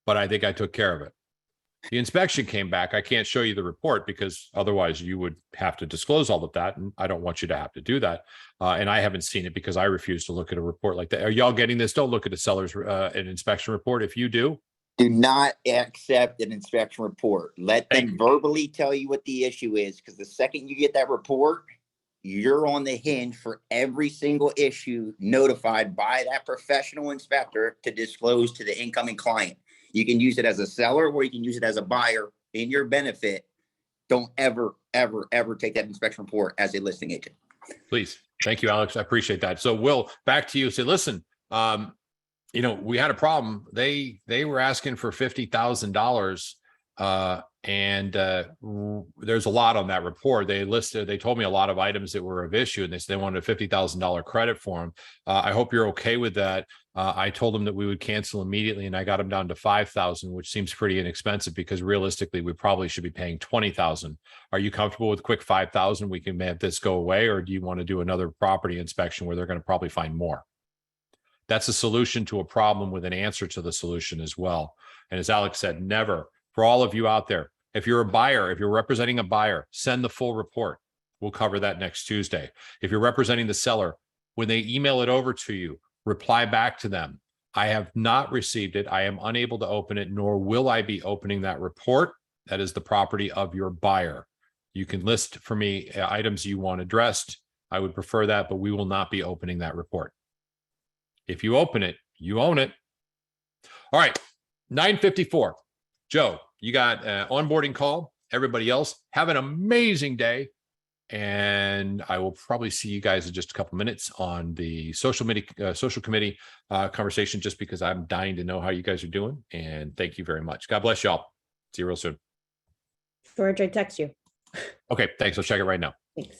but I think I took care of it. The inspection came back. I can't show you the report because otherwise you would have to disclose all of that. And I don't want you to have to do that. And I haven't seen it because I refuse to look at a report like that. Are y'all getting this? Don't look at a seller's an inspection report. If you do, Do not accept an inspection report. Let Thank them you. verbally tell you what the issue is, because the second you get that report, you're on the hinge for every single issue notified by that professional inspector to disclose to the incoming client. You can use it as a seller or you can use it as a buyer in your benefit. Don't ever, ever, ever take that inspection report as a listing agent. please. Thank you, Alex. I appreciate that. So Will, back to you. Say, listen, you know, we had a problem. They were asking for $50,000. And there's a lot on that report. They told me a lot of items that were of issue, and they said they wanted a $50,000 credit for them. I hope you're okay with that. I told them that we would cancel immediately, and I got them down to $5,000, which seems pretty inexpensive because realistically, we probably should be paying $20,000. Are you comfortable with quick $5,000? We can have this go away, or do you want to do another property inspection where they're going to probably find more? That's a solution to a problem with an answer to the solution as well. And as Alex said, never. For all of you out there, if you're a buyer, if you're representing a buyer, send the full report. We'll cover that next Tuesday. If you're representing the seller, when they email it over to you, reply back to them. I have not received it. I am unable to open it, nor will I be opening that report. That is the property of your buyer. You can list for me items you want addressed. I would prefer that, but we will not be opening that report. If you open it, you own it. All right, 9:54. Joe, you got an onboarding call. Everybody else, have an amazing day. And I will probably see you guys in just a couple minutes on the social committee conversation, just because I'm dying to know how you guys are doing. And thank you very much. God bless y'all. See you real soon. George, I text you. Okay, thanks. I'll check it right now. Thanks.